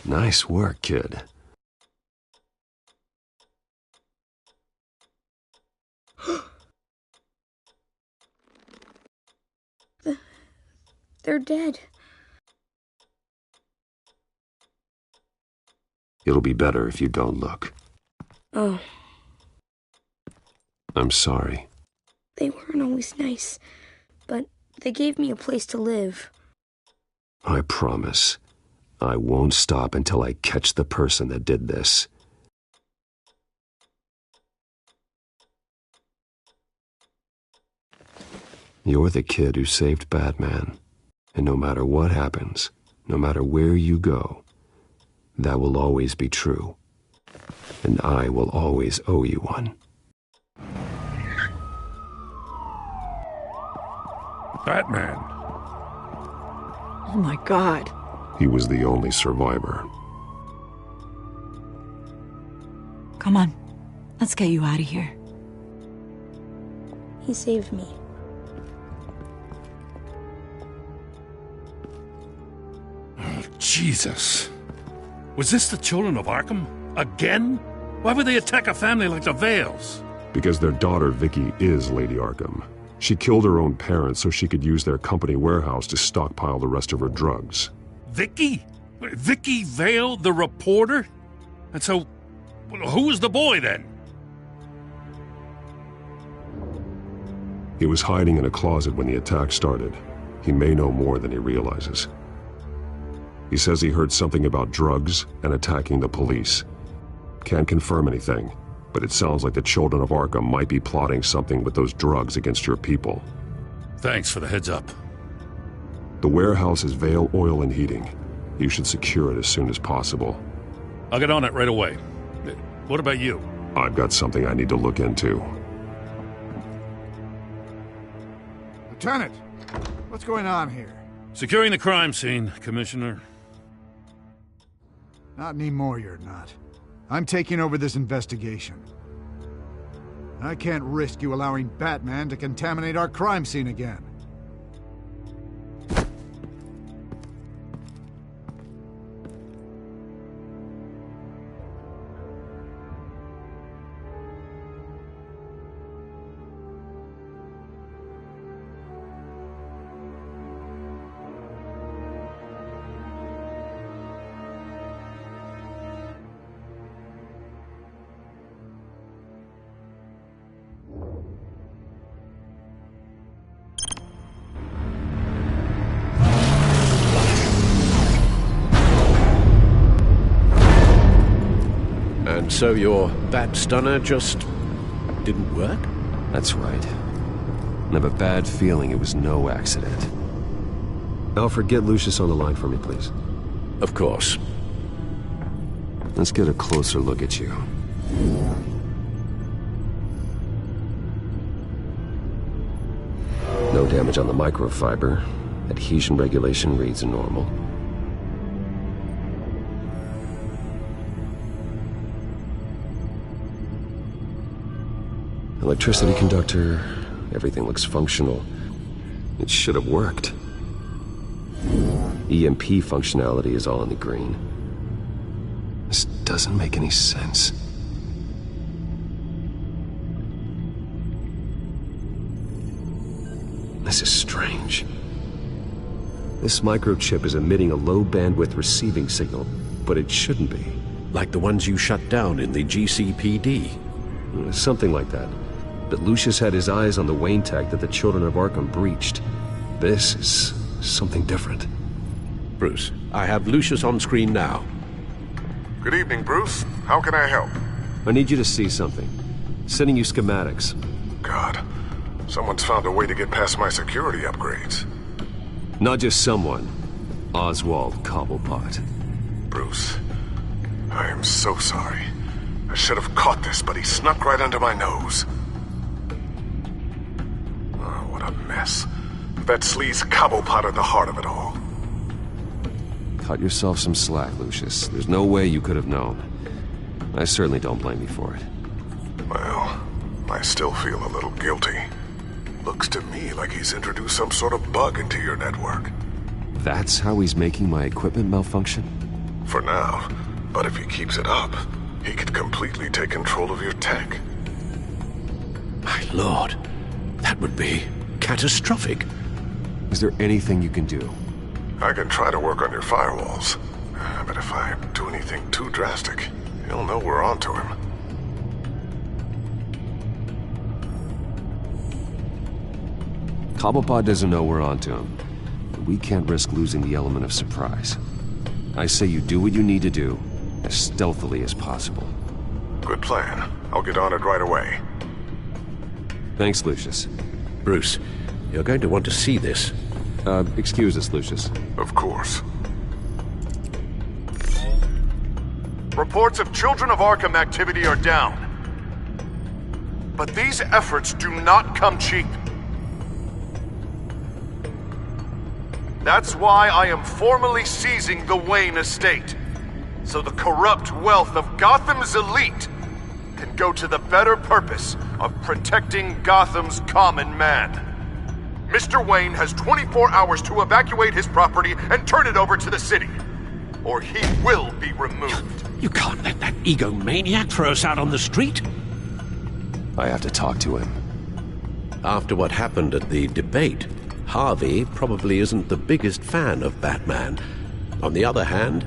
Nice work, kid. They're dead. It'll be better if you don't look. Oh, I'm sorry. they weren't always nice, but they gave me a place to live. I promise. I won't stop until I catch the person that did this. You're the kid who saved Batman. And no matter what happens, no matter where you go, that will always be true. And I will always owe you one. Batman. Oh my God. He was the only survivor. Come on. Let's get you out of here. He saved me. Jesus. Was this the Children of Arkham? Again? Why would they attack a family like the Vales? Because their daughter, Vicky, is Lady Arkham. She killed her own parents so she could use their company warehouse to stockpile the rest of her drugs. Vicky? Vicky Vale, the reporter? And so, who was the boy then? He was hiding in a closet when the attack started. He may know more than he realizes. He says he heard something about drugs and attacking the police. Can't confirm anything, but it sounds like the Children of Arkham might be plotting something with those drugs against your people. Thanks for the heads up. The warehouse is Vale Oil and Heating. You should secure it as soon as possible. I'll get on it right away. What about you? I've got something I need to look into. Lieutenant, what's going on here? Securing the crime scene, Commissioner. Not anymore, you're not. I'm taking over this investigation. I can't risk you allowing Batman to contaminate our crime scene again. And so your bat stunner just didn't work? That's right. I have a bad feeling it was no accident. Alfred, get Lucius on the line for me, please. Of course. Let's get a closer look at you. No damage on the microfiber. Adhesion regulation reads normal. Electricity conductor, everything looks functional. It should have worked. EMP functionality is all in the green. This doesn't make any sense. This is strange. This microchip is emitting a low bandwidth receiving signal, but it shouldn't be. Like the ones you shut down in the GCPD. Something like that. But Lucius had his eyes on the Wayne tech that the Children of Arkham breached. This is something different. Bruce, I have Lucius on screen now. Good evening, Bruce. How can I help? I need you to see something. Sending you schematics. God, someone's found a way to get past my security upgrades. Not just someone. Oswald Cobblepot. Bruce, I am so sorry. I should have caught this, but he snuck right under my nose. Oh, what a mess. That sleaze Cobblepot at the heart of it all. Cut yourself some slack, Lucius. There's no way you could have known. I certainly don't blame you for it. Well, I still feel a little guilty. Looks to me like he's introduced some sort of bug into your network. That's how he's making my equipment malfunction? For now. But if he keeps it up, he could completely take control of your tech. My lord, that would be catastrophic. Is there anything you can do? I can try to work on your firewalls. But if I do anything too drastic, he'll know we're onto him. Cobblepot doesn't know we're onto him. We can't risk losing the element of surprise. I say you do what you need to do, as stealthily as possible. Good plan. I'll get on it right away. Thanks, Lucius. Bruce, you're going to want to see this. Excuse us, Lucius. Of course. Reports of Children of Arkham activity are down. But these efforts do not come cheap. That's why I am formally seizing the Wayne estate, so the corrupt wealth of Gotham's elite can go to the better purpose of protecting Gotham's common man. Mr. Wayne has 24 hours to evacuate his property and turn it over to the city. or he will be removed. You can't let that egomaniac throw us out on the street. I have to talk to him. After what happened at the debate, Harvey probably isn't the biggest fan of Batman. On the other hand,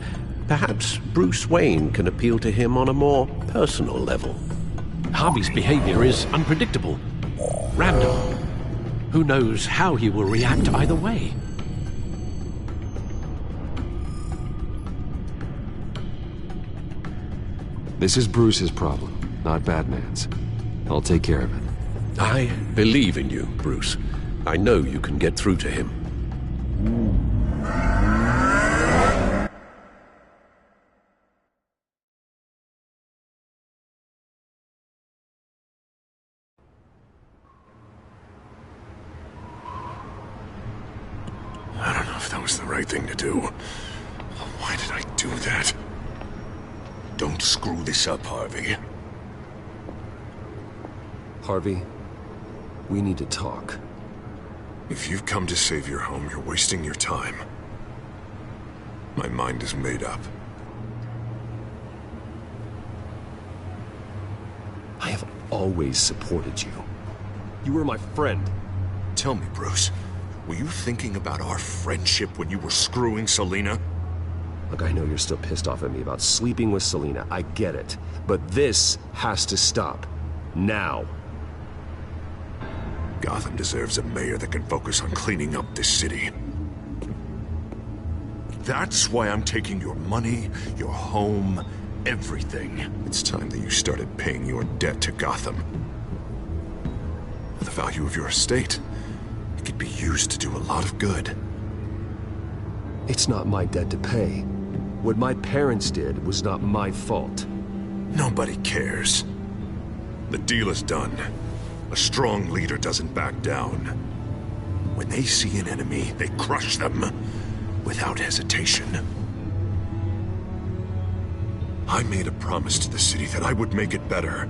perhaps Bruce Wayne can appeal to him on a more personal level. Harvey's behavior is unpredictable, random. Who knows how he will react either way? This is Bruce's problem, not Batman's. I'll take care of it. I believe in you, Bruce. I know you can get through to him. I don't know if that was the right thing to do. Why did I do that? Don't screw this up, Harvey. Harvey, we need to talk. If you've come to save your home, you're wasting your time. My mind is made up. I have always supported you. You were my friend. Tell me, Bruce, were you thinking about our friendship when you were screwing Selina? Look, I know you're still pissed off at me about sleeping with Selina. I get it. But this has to stop. Now. Gotham deserves a mayor that can focus on cleaning up this city. That's why I'm taking your money, your home, everything. It's time that you started paying your debt to Gotham. For the value of your estate, it could be used to do a lot of good. It's not my debt to pay. What my parents did was not my fault. Nobody cares. The deal is done. A strong leader doesn't back down. When they see an enemy, they crush them without hesitation. I made a promise to the city that I would make it better.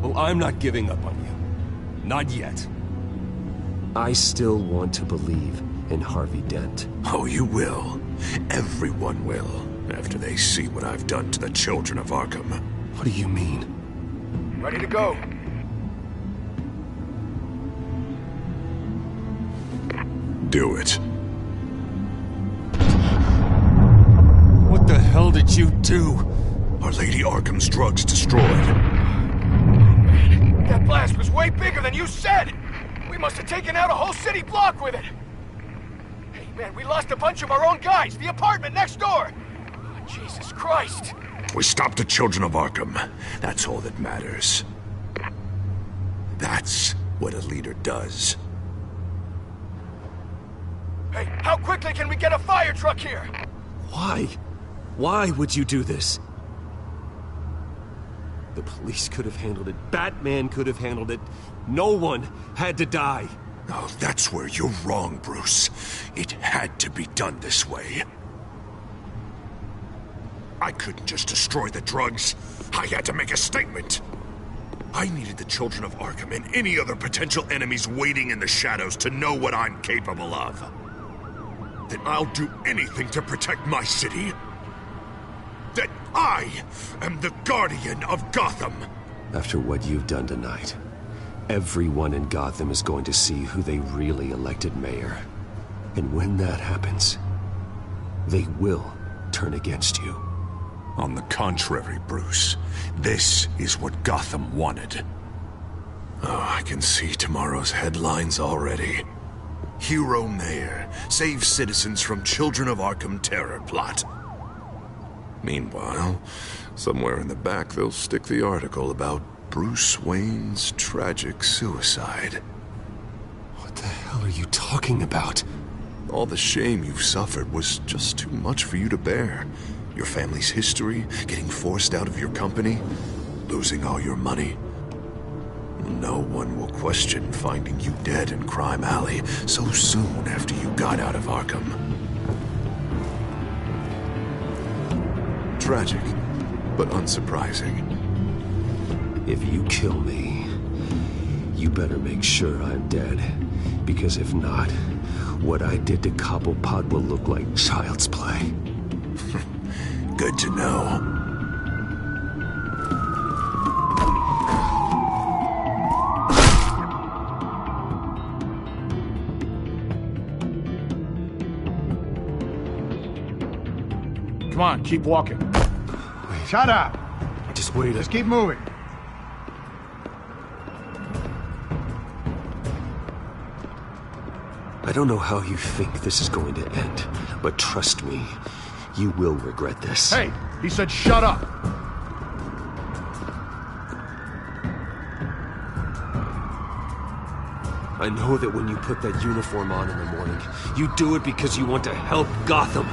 Well, I'm not giving up on you. Not yet. I still want to believe in Harvey Dent. Oh, you will. Everyone will, after they see what I've done to the children of Arkham. What do you mean? Ready to go. Do it. What the hell did you do? Our Lady Arkham's drugs destroyed. That blast was way bigger than you said! We must have taken out a whole city block with it! Hey man, we lost a bunch of our own guys! The apartment next door! Oh, Jesus Christ! We stopped the children of Arkham. That's all that matters. That's what a leader does. Hey, how quickly can we get a fire truck here? Why? Why would you do this? The police could have handled it. Batman could have handled it. No one had to die. Oh, that's where you're wrong, Bruce. It had to be done this way. I couldn't just destroy the drugs. I had to make a statement. I needed the children of Arkham and any other potential enemies waiting in the shadows to know what I'm capable of. That I'll do anything to protect my city. That I am the guardian of Gotham. After what you've done tonight, everyone in Gotham is going to see who they really elected mayor. And when that happens, they will turn against you. On the contrary, Bruce, this is what Gotham wanted. Oh, I can see tomorrow's headlines already. Hero Mayor saves citizens from Children of Arkham terror plot. Meanwhile, somewhere in the back they'll stick the article about Bruce Wayne's tragic suicide. What the hell are you talking about? All the shame you've suffered was just too much for you to bear. Your family's history, getting forced out of your company, losing all your money. No one will question finding you dead in Crime Alley so soon after you got out of Arkham. Tragic, but unsurprising. If you kill me, you better make sure I'm dead. Because if not, what I did to Cobblepot will look like child's play. Good to know. Come on, keep walking. Shut up! Just wait. Just keep moving. I don't know how you think this is going to end, but trust me, you will regret this. Hey, he said shut up! I know that when you put that uniform on in the morning, you do it because you want to help Gotham.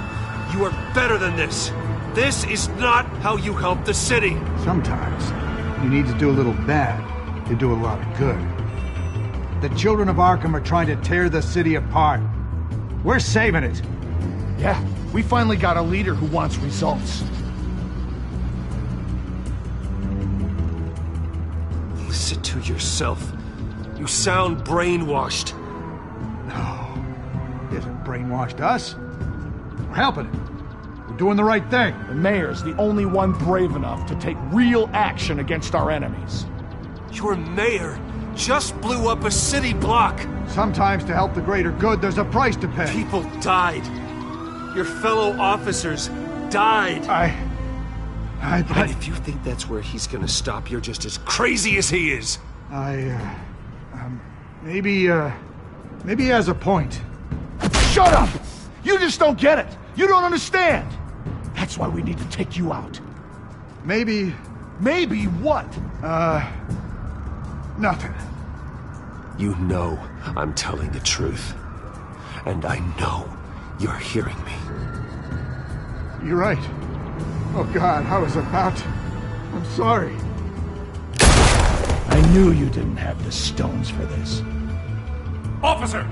You are better than this. This is not how you help the city. Sometimes you need to do a little bad to do a lot of good. The children of Arkham are trying to tear the city apart. We're saving it. Yeah, we finally got a leader who wants results. Listen to yourself. You sound brainwashed. No, he hasn't brainwashed us. We're helping it. We're doing the right thing. The mayor's the only one brave enough to take real action against our enemies. Your mayor just blew up a city block. Sometimes to help the greater good, there's a price to pay. People died. Your fellow officers died. And if you think that's where he's gonna stop, you're just as crazy as he is. Maybe he has a point. Shut up! You just don't get it! You don't understand! That's why we need to take you out. Maybe... Maybe what? Nothing. You know I'm telling the truth. And I know you're hearing me. You're right. Oh God, I was about to... I'm sorry. I knew you didn't have the stones for this. Officer!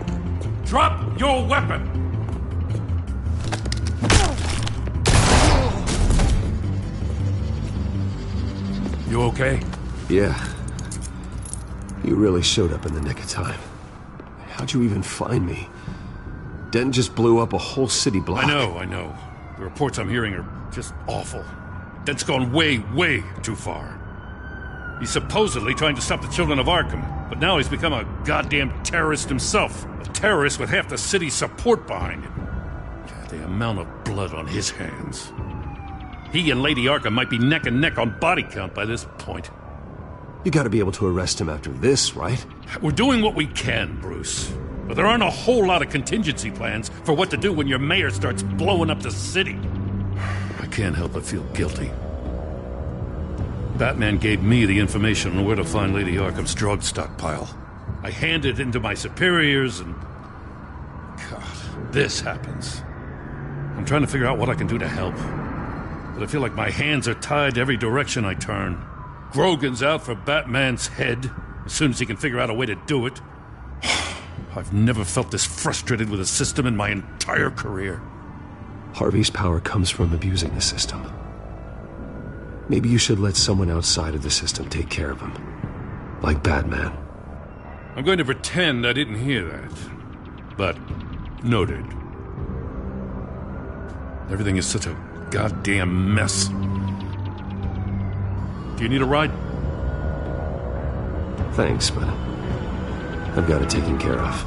Drop your weapon! You okay? Yeah. You really showed up in the nick of time. How'd you even find me? Dent just blew up a whole city block. I know. The reports I'm hearing are just awful. Dent's gone way, way too far. He's supposedly trying to stop the children of Arkham, but now he's become a goddamn terrorist himself. A terrorist with half the city's support behind him. God, the amount of blood on his hands. He and Lady Arkham might be neck and neck on body count by this point. You gotta be able to arrest him after this, right? We're doing what we can, Bruce. But there aren't a whole lot of contingency plans for what to do when your mayor starts blowing up the city. I can't help but feel guilty. Batman gave me the information on where to find Lady Arkham's drug stockpile. I handed it into my superiors and... God, this happens. I'm trying to figure out what I can do to help. But I feel like my hands are tied every direction I turn. Grogan's out for Batman's head as soon as he can figure out a way to do it. I've never felt this frustrated with a system in my entire career. Harvey's power comes from abusing the system. Maybe you should let someone outside of the system take care of him. Like Batman. I'm going to pretend I didn't hear that. But, noted. Everything is such a goddamn mess. Do you need a ride? Thanks, but I've got it taken care of.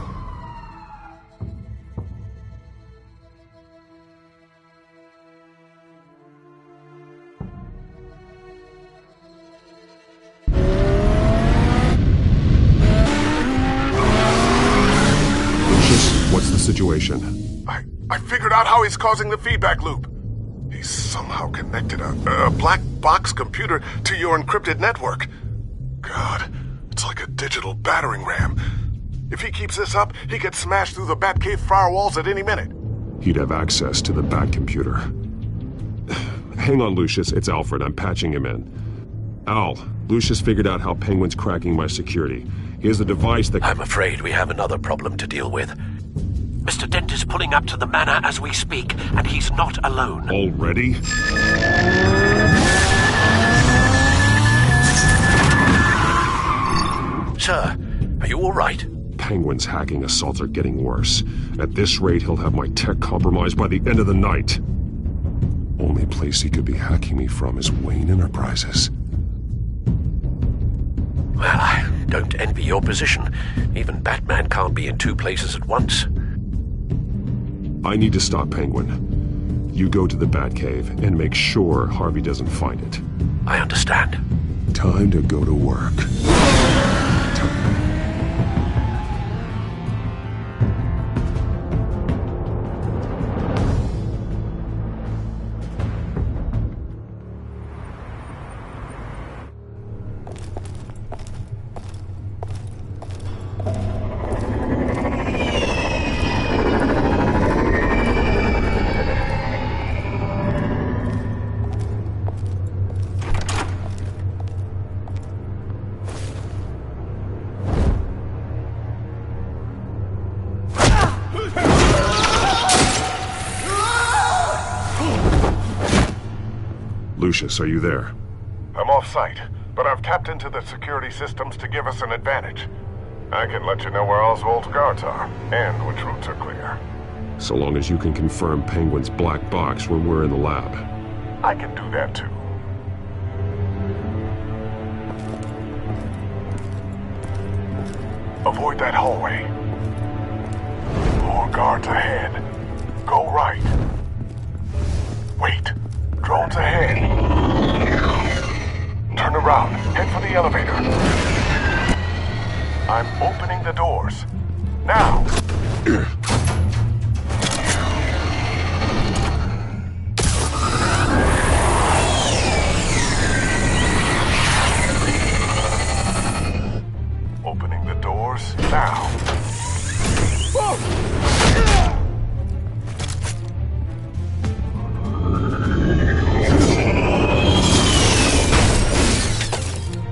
What's the situation? I figured out how he's causing the feedback loop. He's somehow connected a black box computer to your encrypted network. God, it's like a digital battering ram. If he keeps this up, he could smash through the Batcave firewalls at any minute. He'd have access to the Bat computer. Hang on, Lucius. It's Alfred. I'm patching him in. Al, Lucius figured out how Penguin's cracking my security. He has a device that... I'm afraid we have another problem to deal with. Mr. Dent is pulling up to the manor as we speak, and he's not alone. Already? Sir, are you all right? Penguin's hacking assaults are getting worse. At this rate, he'll have my tech compromised by the end of the night. Only place he could be hacking me from is Wayne Enterprises. Well, I don't envy your position. Even Batman can't be in two places at once. I need to stop Penguin. You go to the Batcave and make sure Harvey doesn't find it. I understand. Time to go to work. Lucius, are you there? I'm off-site, but I've tapped into the security systems to give us an advantage. I can let you know where Oswald's guards are, and which routes are clear. So long as you can confirm Penguin's black box when we're in the lab. I can do that too. Avoid that hallway. More guards ahead. Go right. Wait. Drones ahead. Turn around. Head for the elevator. I'm opening the doors. Now! Opening the doors now.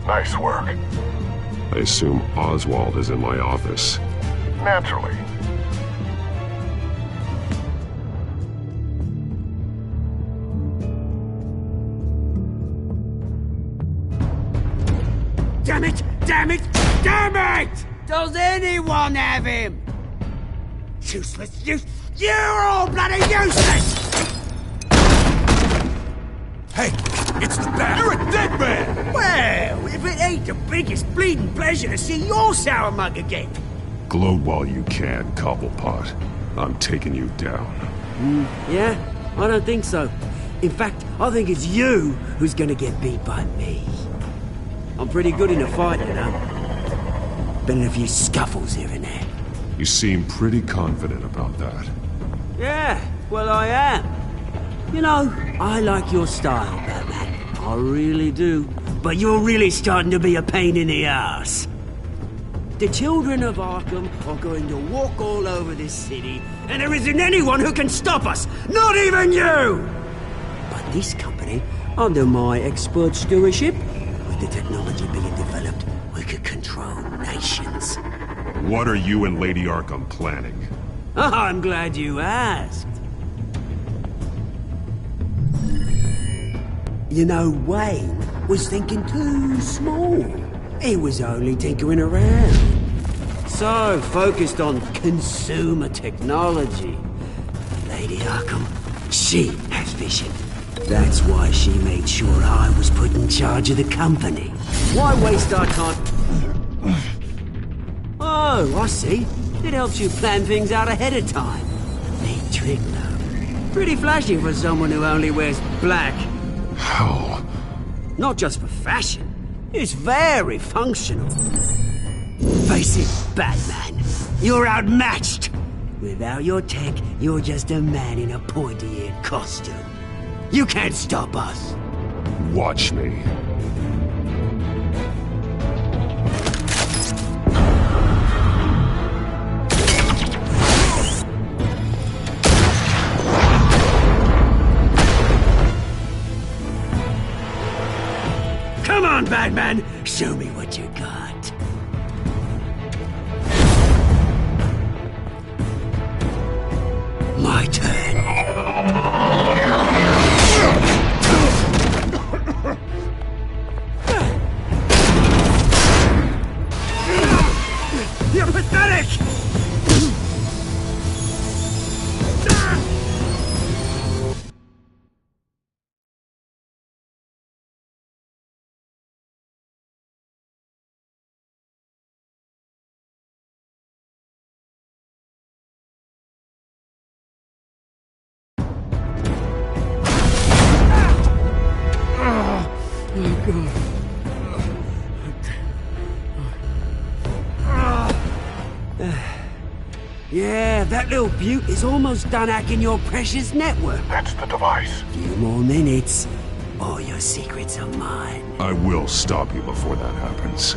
Nice work. I assume Oswald is in my office. Naturally. Damn it! Damn it! Damn it! Does anyone have him? Useless, you're all bloody useless! Hey, it's the Bat. You're a dead man! Well, if it ain't the biggest bleeding pleasure to see your sour mug again. Gloat while you can, Cobblepot. I'm taking you down. Yeah? I don't think so. In fact, I think it's you who's gonna get beat by me. I'm pretty good in a fight, you know. Been in a few scuffles here and there. You seem pretty confident about that. Yeah, well, I am. You know, I like your style, Batman. I really do. But you're really starting to be a pain in the ass. The children of Arkham are going to walk all over this city, and there isn't anyone who can stop us! Not even you! But this company, under my expert stewardship, with the technology being developed, we could control nations. What are you and Lady Arkham planning? I'm glad you asked. You know, Wayne was thinking too small. He was only tinkering around. So focused on consumer technology. Lady Arkham, she has vision. That's why she made sure I was put in charge of the company. Why waste our time? Oh, I see. It helps you plan things out ahead of time. Neat trick, though. Pretty flashy for someone who only wears black. How? Not just for fashion. It's very functional. Face it, Batman. You're outmatched. Without your tech, you're just a man in a pointy-eared costume. You can't stop us. Watch me. Come on, Batman! Show me what you got. My turn. You're pathetic! Yeah, that little beaut is almost done hacking your precious network. That's the device. Few more minutes. All your secrets are mine. I will stop you before that happens.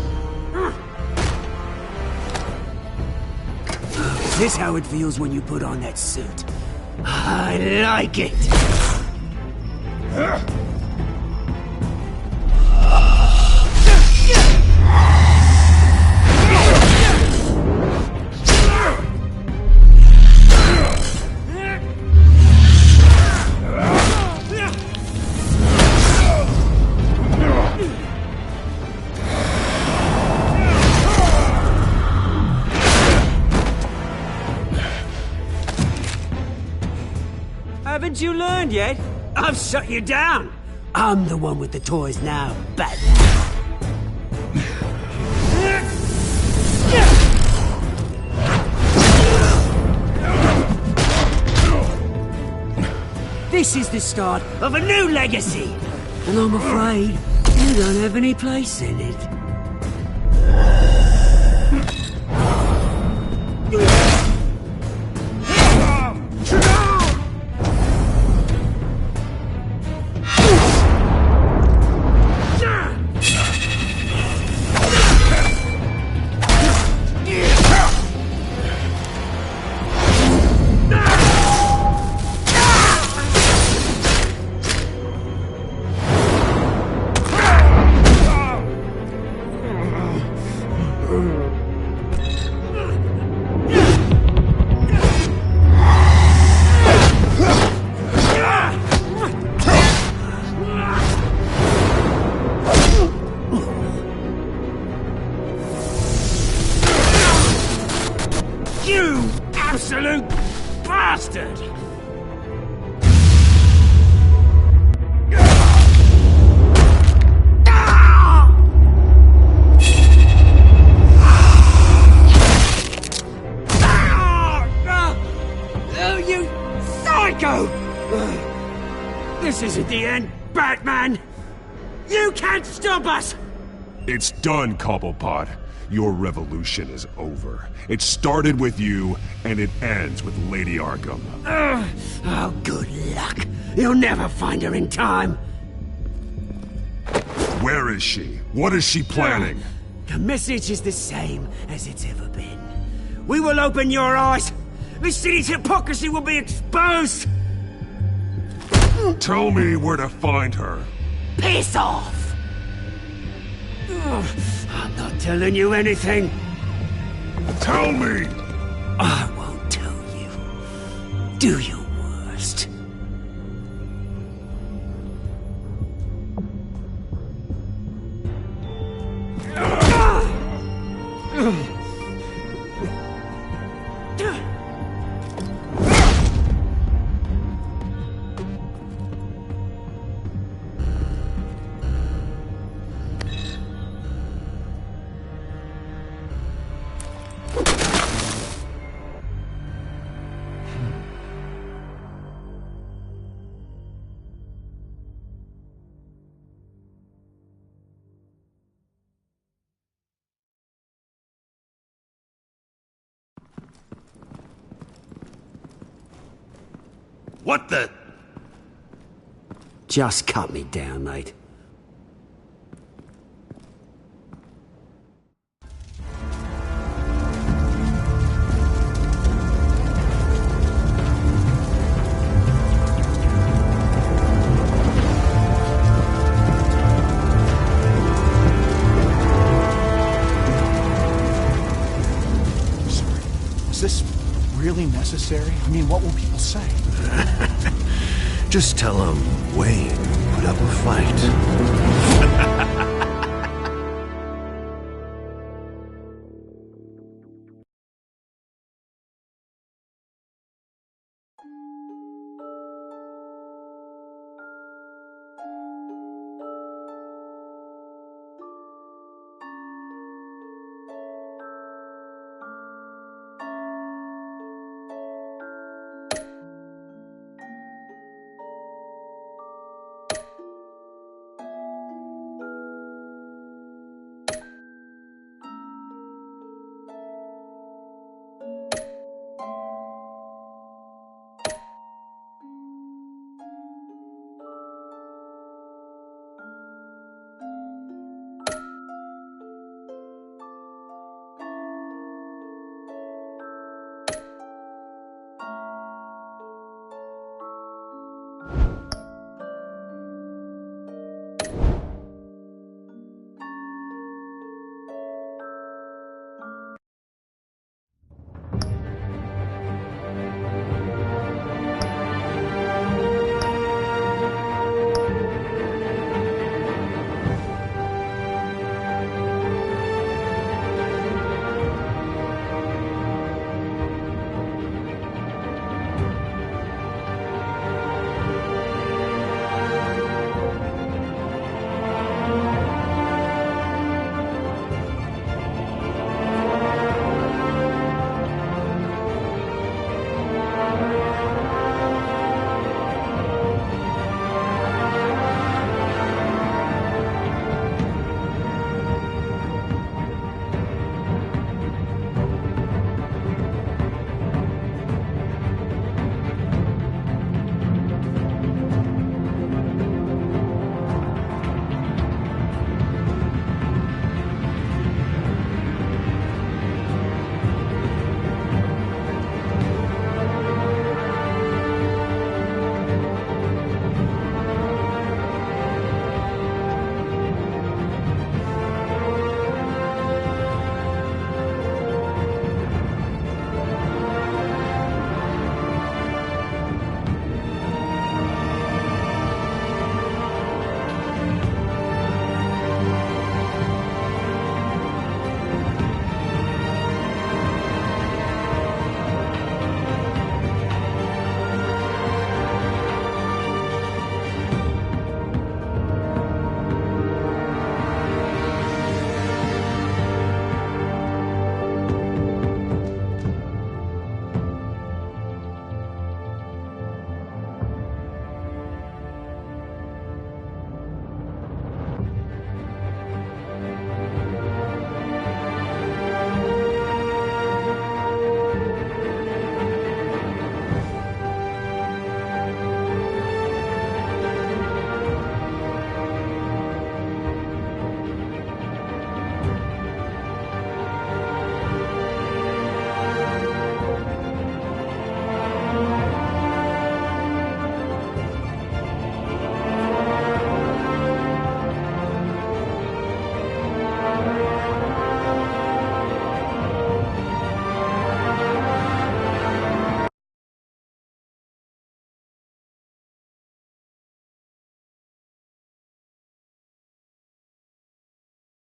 Is this how it feels when you put on that suit? I like it. Haven't you learned yet? I've shut you down. I'm the one with the toys now, Batman. This is the start of a new legacy, and I'm afraid you don't have any place in it. You absolute bastard! Oh, you psycho! This isn't the end, Batman! You can't stop us! It's done, Cobblepot. Your revolution is over. It started with you, and it ends with Lady Arkham. Oh, good luck. You'll never find her in time. Where is she? What is she planning? The message is the same as it's ever been. We will open your eyes. This city's hypocrisy will be exposed. Tell me where to find her. Piss off! I'm not telling you anything. Tell me! I won't tell you. Do your worst. What the? Just cut me down, mate. Is this really necessary? I mean, what will people say? Just tell them Wayne put up a fight.